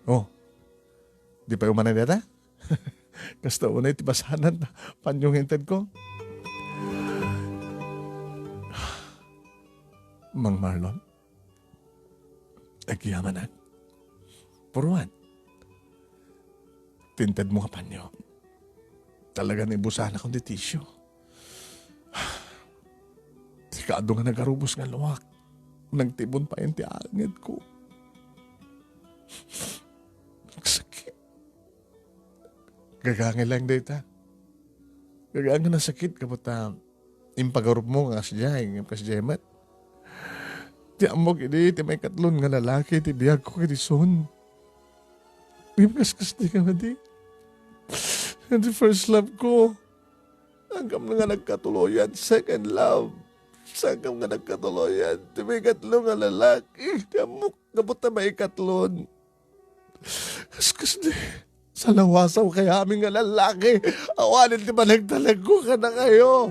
Oh, di pa umanay data? Kasta unay tibasanan na panyong hinted ko. Mang Marlon, nagyaman na. Puruan. Tinted mo ka panyo. Talaga nibusahan akong di tisyo. Sikado nga nagarubos nga luwak. Nagtibon pa yung tiangid ko. Nagsakit. Gagangin lang dita. Gagangin na sakit kapag impagarup mo nga siya, yung kasjemat. Ti amok ini, ti may katlon nga lalaki, ti biyag ko kiti son. Ibaskas di ka madi. And the first love ko, hanggang nga nagkatuloyan, second love. Hanggang nga nagkatuloyan, ti may katlon nga lalaki, ti amok, nabot na may katlon. Kaskas di, sa lawasaw kaya aming nga lalaki, awanin ti managtalago ka na kayo.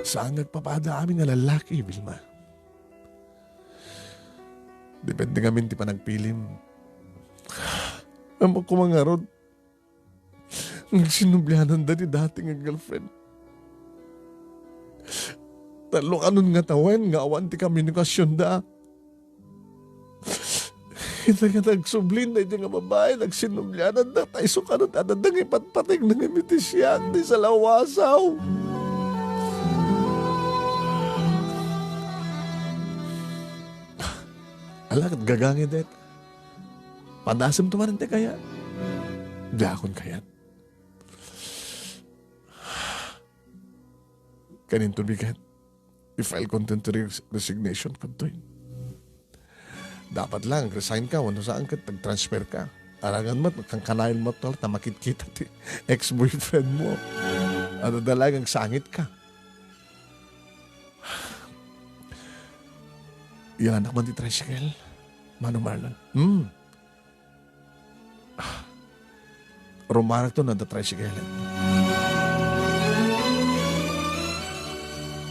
Saan nagpapada amin nga lalaki, Vilma? Depende ngamin ti panagpilim. Amo ko mga rod. Nagsinublihanan da ni dating nga girlfriend. Talo kanon nga tawen, nga awan ti komunikasyon da. Kita nga nagsublin na nga babae, nagsinublihanan da. Tayo so kanon, adadang ipatpating ng imitisyan di sa lawasaw. Alak, gagangin det. Padasam tumarin te kaya. Dakon kaya. Kanin tubigat. I-file contempt resignation ka to. Dapat lang, resign ka. Wano saan ka, tag-transfer ka. Arangan mo, kang kanayin mo to, tamakit-kita ti ex-boyfriend mo. Ano dalagang sangit ka. Yan anak man ti tricycle. Manong Marlon. Romanak to na the tricycle.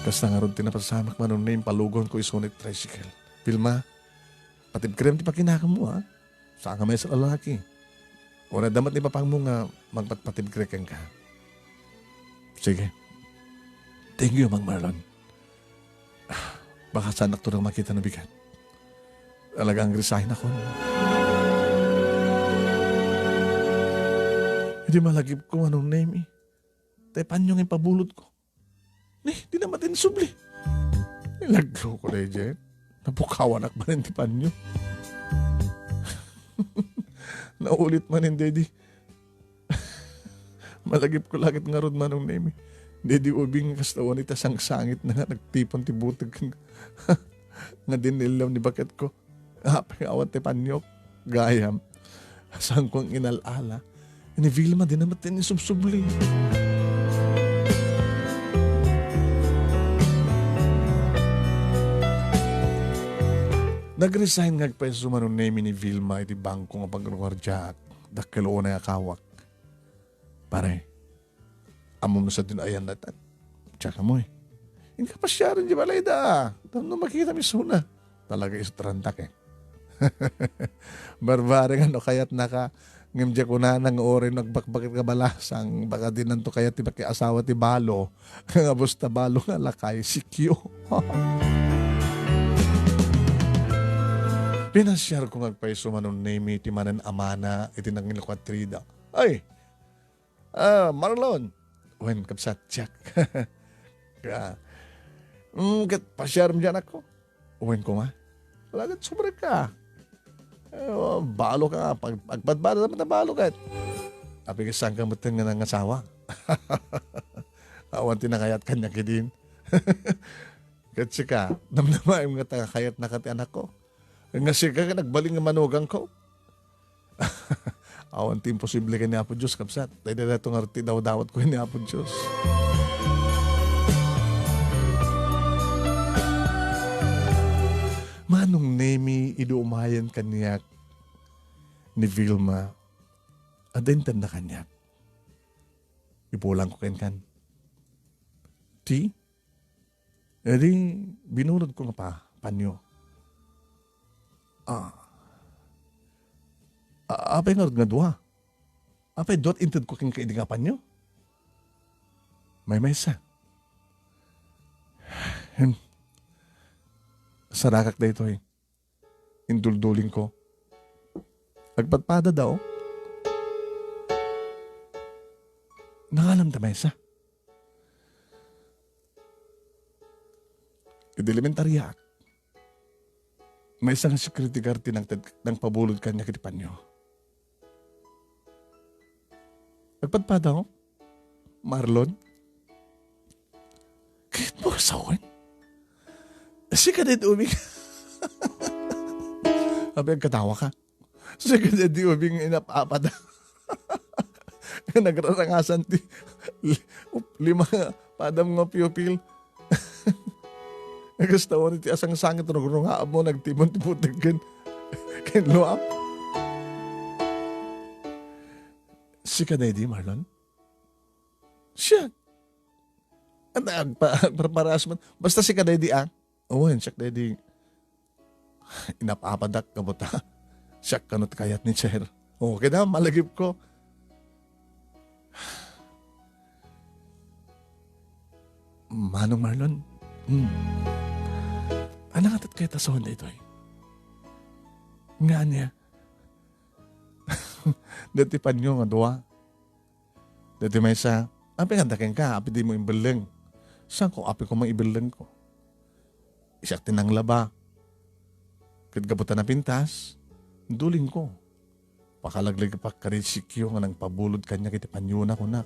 Kas na nga ron tinapasamak manong name palugon ko isunit tricycle. Vilma, patib krem ti pakinakam mo ha. Saan ka may sa lalaki. O na damat ni papang mo nga magpatpatib kreken ka. Sige. Thank you, Mang Marlon. Baka sanak to nang makita na bigat. Talagang resign ako. Di malagip ko anong name eh. Tay panyong ipabulot ko. Di na matin subli. Ilaglo ko na Jen. Napukawan ak man ti panyo. Naulit man hindi di. Malagip ko lagit nga ron manong name eh. Di ubing kastawan ita sang sangit na nga nagtipon ti butag nga dinilaw ni baket ko. Awat ti panyok. Gayam. Saan kong inalala. Ni Vilma din naman din subsubli. Nag-resign nga peso manon name ni Vilma iti bangko nga pagruwarjak. Dakilo na akawak. Pare, amo mo sa dinayan na tat. Tsaka mo eh. Hindi ka pa siya rin di balay da. Tano makita mi suna. Talaga istrantak eh. Barbare nga no kaya't naka ngimdya ko na nang orin nagbakbakit ka balasang baka din nanto kaya tiba kay asawa ti balo. Nga busta balo nga lakay sikyo. Pinasyar ko ngagpaiso manon name iti manan amana iti nangilukatrida. Ay! Marlon! Wen kapsat Jack. Kat pasyar mo dyan ako. Wen ko nga. Talagat sobre ka. Balo ka. Pagpadbada naman na balo ka. Api kasang kamutin nga ng asawa. Awan tinakayat kanya kidin. Kasi ka, namnama yung nga takayat na kati anak ko. Nga siya ka nagbaling nga manugang ko. Awan ti imposible ka ni Apo Diyos, kapsat. Dahil na itong arti daw-dawat ko ni Apo Diyos. Manong nemi iduumayan kanyak ni Vilma. Adentan na kanyak. Ipulang ko kan. Ti? Edi, binunod ko nga pa, panyo. Apay nga dua. Apay dot inted ko king kaidingapan nyo. May isa. Sarakak na ito eh. Indulduling ko. Agpadpada daw. Nangalam ta may isa. Elementarya. May isang security guard ng pabulod kanya kitipan nyo. Nagpadpada ko, Marlon, kahit mo kasawan, si ka din uming, sabi ang katawa ka, si ka din uming inapapada. Nagrarangasan ti, 5 padam nga piyopil. Nagkastawan iti asang sangit nagurungaan mo, nagtimon-timutig ken luam. Si ka daddy, Marlon? Siya. Nagpaparas man. Basta si ka daddy Oo, siya daddy. Inapapadak ka mo ta. Siya kanot kayat ni Cher. Okay na, malagip ko. Manong Marlon? Anak atat kaya tasahon na ito eh. Nga niya. Dati pa nyo nga doa. Dati may isa. Api nga daking ka. Api di mo imbilang. Saan ko api ko mang ibilang ko? Isak tinang laba. Kadgabutan na pintas. Duling ko. Pakalaglag pa karisikyo nga nang pabulod kanya kiti panyuna ko nak.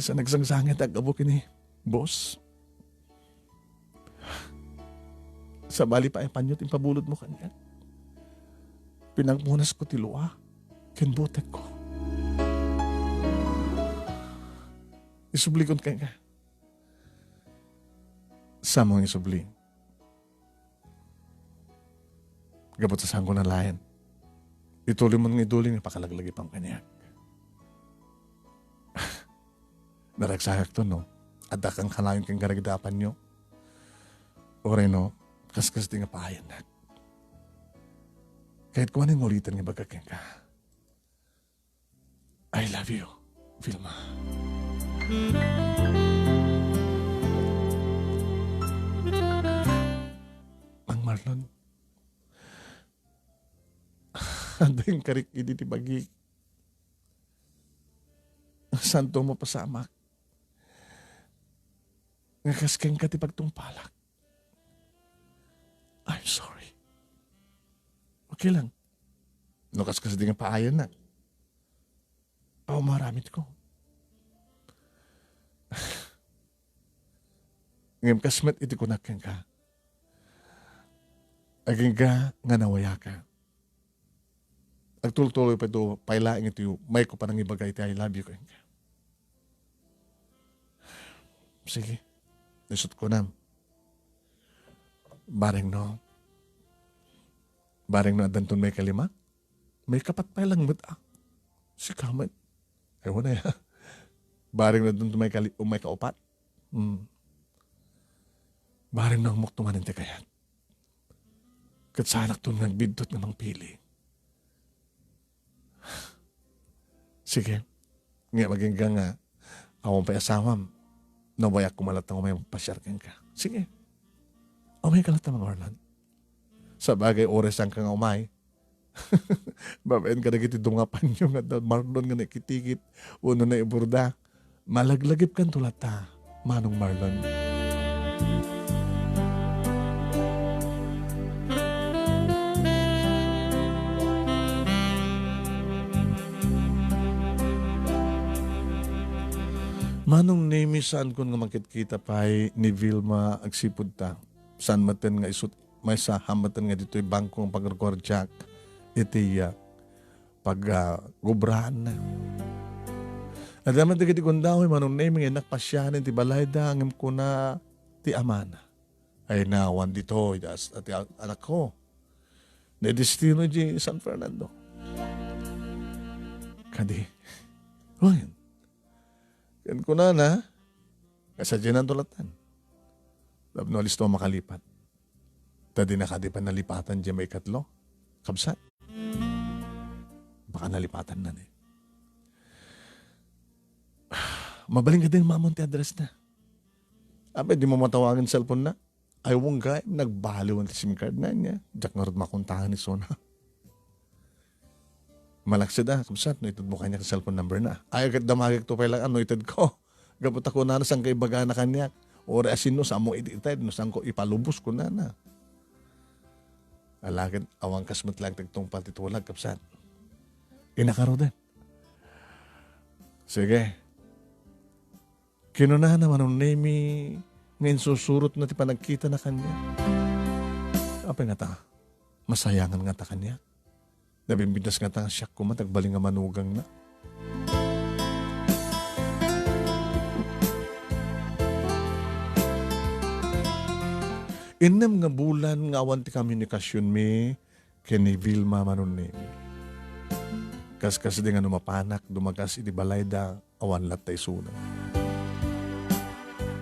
Sa nagsangsangit agabukin eh. Boss, sa bali pa ay panyot yung pabulod mo kanya. Pinagmunas ko tilua, kinbutek ko. Isublikon ka. Sa mong isubli. Gabot sa sangko na layan. Ituloy mo ng iduling, napakalaglagi pang kanya. Naragsahak to, no? At kang kalayon kang karagdapan nyo. O rin, no? Kaskas di nga pahayan na. Kahit kumanin mo ulitin nga bagakeng ka. I love you, Vilma. Mang Marlon. Ada yung karik idi ti bagi. Santo mo pasamak. Ngakaskeng ka ti pagtungpalak. I'm sorry. Okay lang. Nukas kasi di nga paayan na. Ako maramit ko. Ngayon kasmet iti kunakin ka. Aging ka nga nawaya ka. Agtultuloy pa ito, pailaing ito, may ko pa nang ibagay iti I love you ka. Sige, nisot ko na. Bareng no adanton may kalima, may kapat pa lang mat si kamat. Ewan na ya. Bareng no adanton may kaupat. Bareng no ang muktuman hindi kayat. Kat sanak to nagbidot namang pili. Sige, nga maging nga, awang pa asawam, nawayak kumalatang may pasyarkan ka. Sige, umay kalatang mga Orlan. Sa bagay, oras ang kang umay. Babayan ka na kiti dungapan yung at Marlon nga nakitikit, uno na iburda. Malaglagip kan tulata, Manong Marlon. Manong name saan ko nga makikita pa'y ni Vilma agsipod ta. Saan maten nga isut, may sa hamatan nga dito'y bangkong pag-recordjak. Iti pag gubrahan na. Adaman ti kiti kundaw, manong name nga nakpasyanin ti balayda, angam ko na ti amana. Ay nawan dito, at anak ko. Na destino di San Fernando. Kadi, yan ko na, kasadyan ang tulatan. Labno alis to makalipat. Tadi nakadipan nalipatan dyan may katlo. Kabsat. Baka nalipatan na eh. Mabaling ka din mamunti address na. Abe, di mo matawagin cellphone na. Ayaw mong gaya, nagbaliw ang SIM card na niya. Diyak nga rin makuntahan ni Sona. Malaksad kabsat, no itod mo kanya ka cellphone number na. Ayaw kat damagig to pala, ano itod ko. Gabot ako na saan ka ibaga na kanya. Ora asin no, sa mo ititid, no saan ko ipalubos ko na. Alagad, awang kasmat lang tagtong patitulag, kapsat. Inakaro din. Sige. Kinunahan naman ang name ngayon susurot na ti panagkita na kanya. Apa nga ta? Masayangan nga ta kanya. Nabimbidas nga ta siyak ko matagbaling nga manugang na. Inem nga bulan nga awan ti komunikasyon mi kini Vilma manon ni. Kas di nga numapanak, dumagas iti balayda, awan latay suna.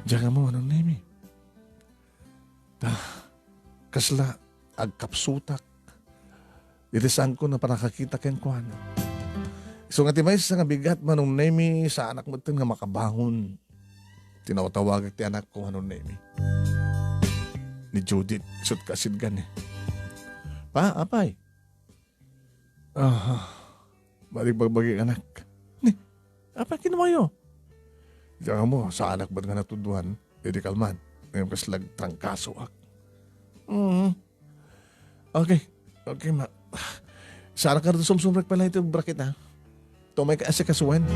Diyan mo manon ni mi. Kasla, agkapsutak. Iti saan ko na panakakita ken kuan. So nga timay sa nga bigat manong nemi sa anak mo nga makabangon. Tinawag ti anak ko manong nemi. Ni Judith, sut kasid gan eh. Pa, apay. Balik bagbagi anak. Ni, apay kinumayo. Diyan mo, sa anak ba't nga natuduhan, edi kalman. Ngayon kaslag trangkaso ak. Okay ma. Sana ka rin sumsumrek pala ito bracket ha. Ito may kaasakasuhan.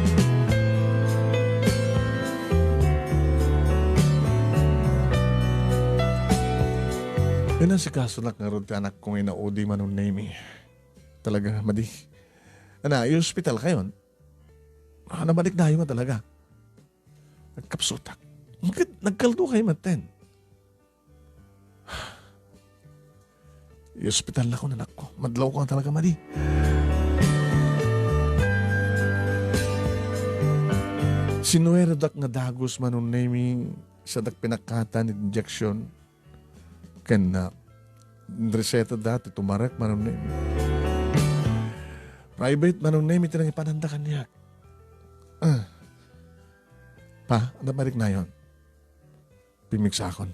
Yan ang si kaso na karoon ti anak kong inaudi manong name. Talaga, madi. Yung hospital kayo. Nabalik na yun nga talaga. Nagkapsutak. Nagkaldo kayo maten. Yung hospital na ko, nanak ko. Madlaw ko talaga, madi. Sinuweradak nga dagos manong naming sa pinakatan injection. Ken na reseta dati tumarek manong naming. Private manong naming tinang ipananda kanya. Pa, nabalik na yun. Pimigsakon.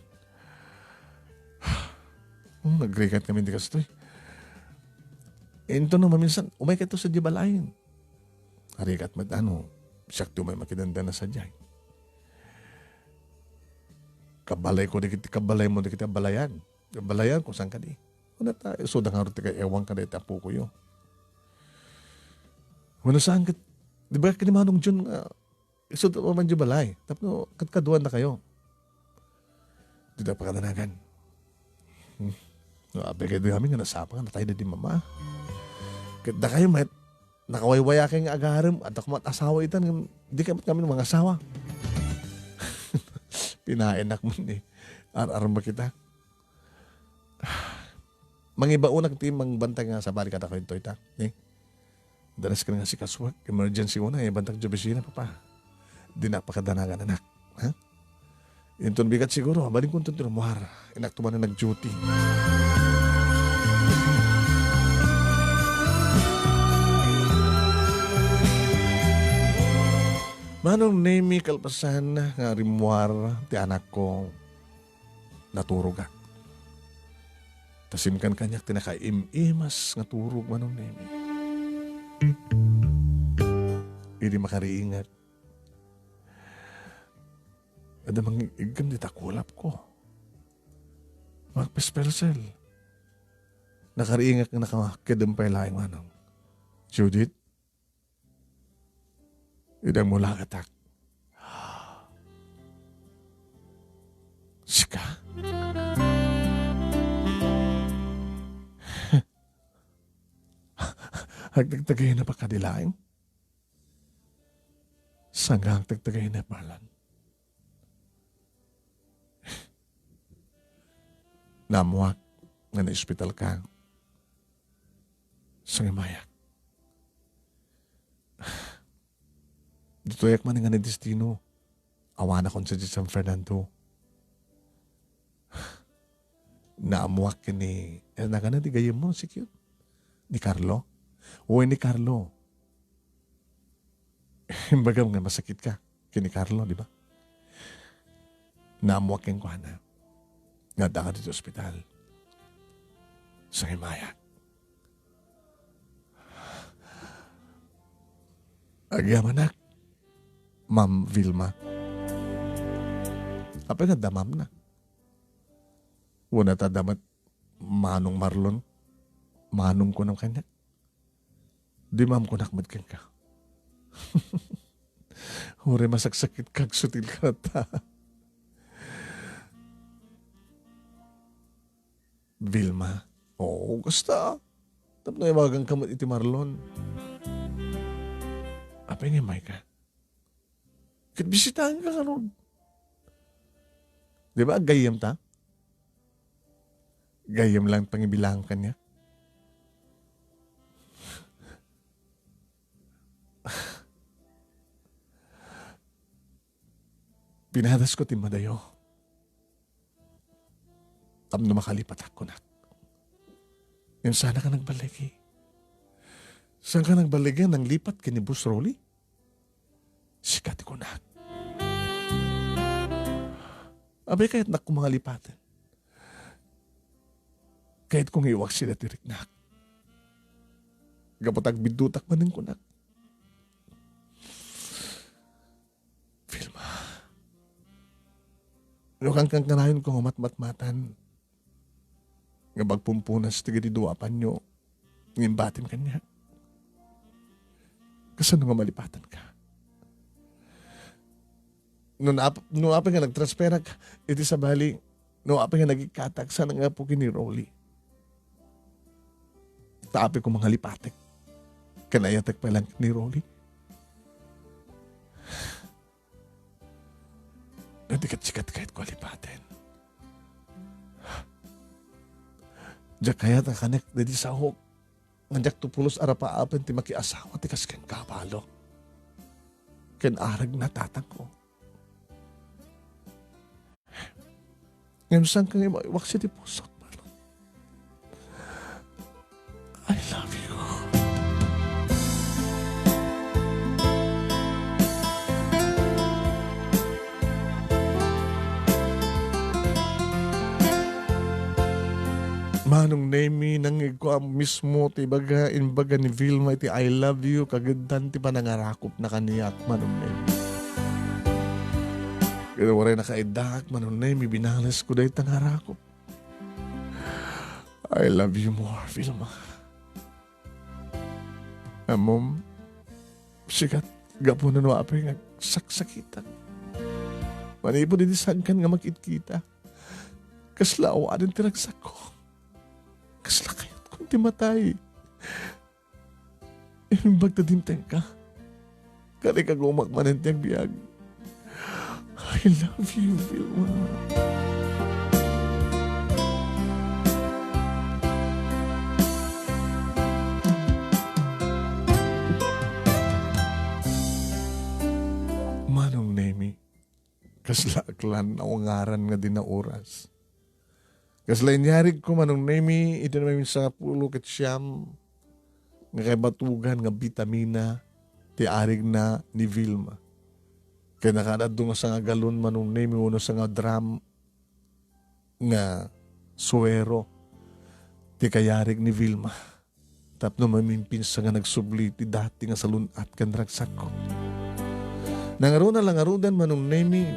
Nag-rekat kami di kastoy. Ito naman minsan, umay ka to sa jibalayin. Harikat siyak may makidanda na sa jay. Kabalay ko, dikit kabalay mo, dikit balayan. Balayan kung saan ka di. Wala tayo, so dangarot ka, ewan ka na itapo ko yun. Wala saan ka, di ba kinimanong dyan, isod man dyan balay. Tapos, katkaduan na kayo. Di na pakadanagan. Abe kayo kami nga nasapa nga, natay na di mama. Kada kayo, nakawaywaya kayo nga agaram, at ako asawa itan, di kami ng mga asawa. Pinainak mo ni, ar-arma kita. Mangiba unang timang bantay nga sa balikat ako ito ita. Danas ka nga si kaswag, emergency una, bantag jobisina pa. Di napakadanagan anak. Ha? Inton bigat siguro, baling kong tuntin umuhar. Inak tuman na nag-duty. Manong name kalpasan nga rimuar ti anak ko naturog ka. Tasimkan kanyak tinakaim-imas nga turog manong name. Hindi makariingat. Ada mang igam di takulap ko. Magpespelsel. Nakariingat nga nakakadampay laing manong. Judith, idang mula katak. Sika. Hagtagtagay na pa kadilaing? Sanggang tagtagay na palan. Namuak nga na-hospital ka. Sangimayak. Dito yak man nga na destino. Awana kon sa San Fernando. Naamuak kini. Nakana di gayam mo si cute. Ni Carlo. Uy ni Carlo. Bagam nga masakit ka. Kini Carlo, di ba? Naamuak yung kuhana. Nga ka dito ospital. Sa Himayak. Agyamanak. Ma'am Vilma. Apa nga damam na? Wala ta damat manong Marlon. Manong ko ng kanya. Di ma'am ko nakmad ka. Huri masaksakit kag sutil ka ta. Vilma. Oo, gusta. Tapos na iwagang kamot iti Marlon. Apa nga may ka? Bisitahan ka karon. Di ba? Gayam ta? Gayam lang pangibilang kanya. Pinadas ko timadayo. Tapno makalipat ako na. Yung sana ka nagbalik eh. Saan ka nagbalik yan? Nang lipat kini Bus Rolly? Sikat ko na. Abay kahit na kung mga lipatan. Kahit kung iwak sila tirik na. Gapatag bidutak manin ko na. Vilma. Lukang kang kanayon kong umat-matmatan. Nga bagpumpunas tiga di duwapan nyo. Ngimbatin kanya. Kasano nga malipatan ka? Noon apa nga nagtransferak, iti sa bali, noon apa nga nagikatak, sana nga po kini Rolly. Taapi ko mga lipatek. Kanayatek pa lang ni Rolly. Nadikat-sikat kahit ko lipatin. Diyak kaya ta kanek dedi sa hok. Nandiyak tupulos arapa-apan ti makiasawa ti kasken kapalo. Ken arag na tatang ko. Ngayon saan kang iwak siya di pusot, Marlon? I love you. Manong Nemi nang ko mismo ti baga inbaga ni Vilma iti I love you kagagdan ti panangarakop na kaniyak Manong Nemi. Kaya waray nakaidak Manong Nemi binalas ko dahi tangarakop. I love you more Vilma. Amom, sikat gapo na wapay nga saksakitan. Manipon din saan kan nga makit-kita. Kasla awanan tiragsak ko. Kasla kayot kung timatay. Imimbag na dinteng ka. Kari ka gumakmanan tiyang biyag. I love you, Vilma. Manong Nemi, kasla aklan na ungaran nga din na oras. Kasla inyarig ko Manong Nemi, ito naman sa pulo ket siyam, nga kay batugan nga vitamina, ti arig na ni Vilma. Kaya nakanad doon nga sa nga galon Manong Nemi, uno sa nga drum, nga suwero, ti kayarig ni Vilma. Tapno mamimpin sa nga nagsubli, ti dati nga salunat kan ragsak ko. Nangaro na lang arudan Manong Nemi,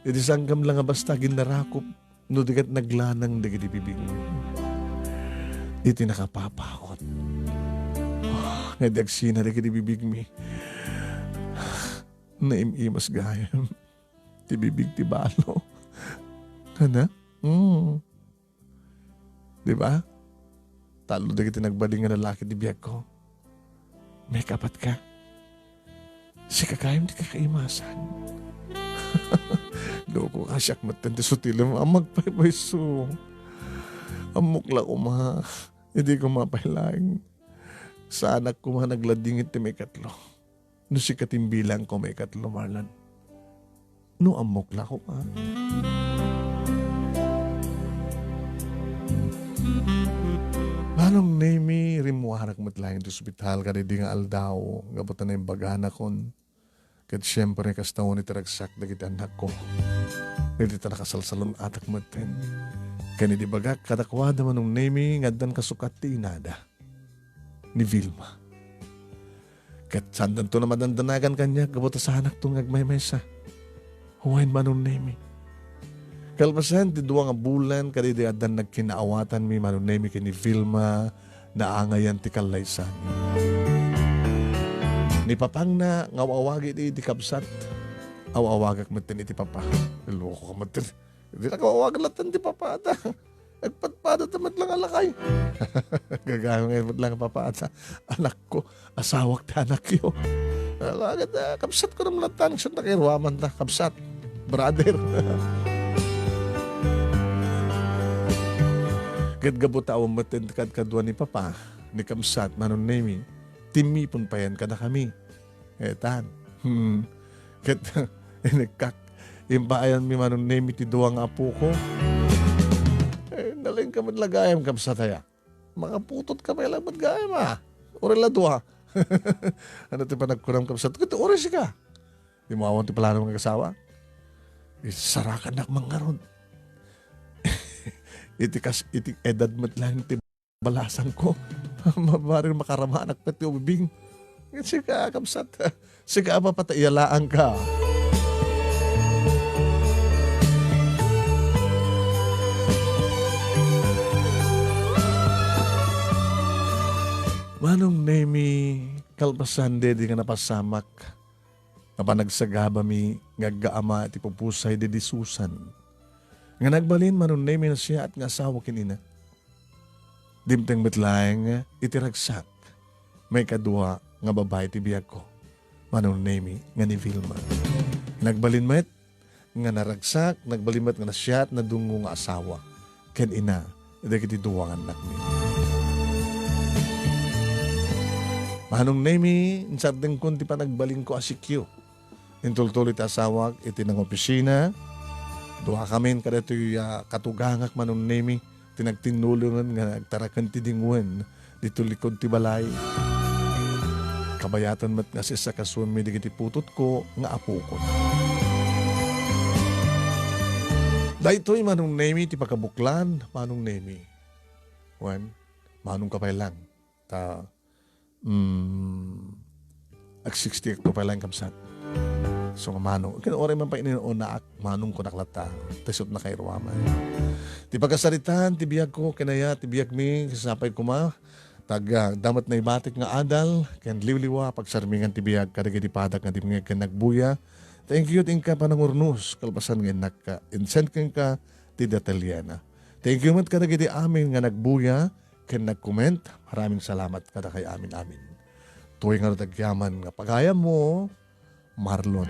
iti sanggam lang nga basta ginarakop, no digat naglanang dagiti bibig mo. Iti nakapapakot. Nga dagsina dagiti bibig mi. Naimimas gayam. Ti bibig ti balo. Kana? Diba? Talo dagiti nagbading nga lalaki ti biyag ko. May kapat ka. Si kakayam di kakaimasan. Loko ka siyak matanda sutilam. Amag paypayso. Amukla ko ma. Hindi ko mapailang. Sa anak ko ma nagladingit ti may katlo. No si katimbilang ko may katlo Marlon. No amukla ko ma. Manong Nemi rimuharak matlaing ti ospital ka di nga aldaw. Gabutan na yung bagana kon. Kat siyempre kastaw ni taragsak dagiti anak ko. Hindi ta nakasalsalon atak maten. Kani di bagak kadakwada Manong Nemi ngaddan kasukat ti inada. Ni Vilma. Kat sandan to na madandanagan kanya gabuta sa anak tong agmaymaysa. Huwain Manong Nemi. Kalpasan ti duwa nga bulan kadi di addan nagkinaawatan mi Manong Nemi kini Vilma na angayan ti kalaysan. Ni papang na ngawawagi di kabsat. Awawagak matin iti papa. Loko ka matin. Hindi na kawawagan latan ti papa ata. Nagpatpada tamat lang alakay. Gagamit lang papa ata. Anak ko, asawak ta anak yo. Agad kabsat ko naman latan. Siya nakirwaman ta. Kabsat. Brother. Gadgabot tao matin kadwa ni papa. Ni kabsat Manong Nemi. Timipon pa yan kada kami. Etan. Kat inagkak. Imbayan mi Manong Nemi ti duwang apo ko. Naling ka maglagayam kam sa taya. Makaputot ka pa ilang maglagayam Orela duwa. Ano ti pa nagkuram kam sa taya. Ores ka. Di mo awang ti palano mga kasawa. Sarakan nak mangaron. iti edad matlang ti balasan ko. Mabaring makarama anak pati ubing. Sige kamsat. Sige apa pataiyalaan ka. Manong Nemi kalpasan di nga napasamak. Napanagsagaba mi ngaggaama at ipupusay di Susan. Nga nagbalin Manong Nemi na siya at nga asawa kinina. Dimteng betlaeng itiragsak. May kadua nga babae ti biyag ko. Manong Nemi nga ni Vilma. Nagbalin met nga naragsak, nagbalin met nga na siya at nadungo nga asawa. Ken ina, idagiti duwangan anak mi. Manong Nemi, insardeng kunti pa nagbaling ko asikyo. Intultulit asawag, iti ng opisina. Duha kami kada ito'y katugangak Manong Nemi. Tinagtinulungan nga nagtarakan ti dingwen. Dito likod ti balay. Kabayatan mat nga sa kasuan mi digiti putot ko nga apo ko. Dahito'y Manong Nemi ti pakabuklan, Manong Nemi. Wan, manong kapay lang. Ta, ag 60 ko pa lang kamsat. So nga manong. Kaya oray man pa iniuna ak, manong ko naklata. Tasot na kay Ruama. Ti pagkasaritan, ti biyag ko, kinaya, ti biyag mi, sasapay ko ma. Damat na ibatik nga adal, ken liwliwa, pagsarmingan ti biyag, kadagay di padak nga di mga ken nagbuya. Thank you, tingka panangurnus, kalpasan nga nagka-insent ka, ti Dataliana. Thank you mat kadagay di amin nga nagbuya, ken nag-comment. Maraming salamat kada kay amin. Tuwing nga tagyaman nga pagaya mo, Marlon.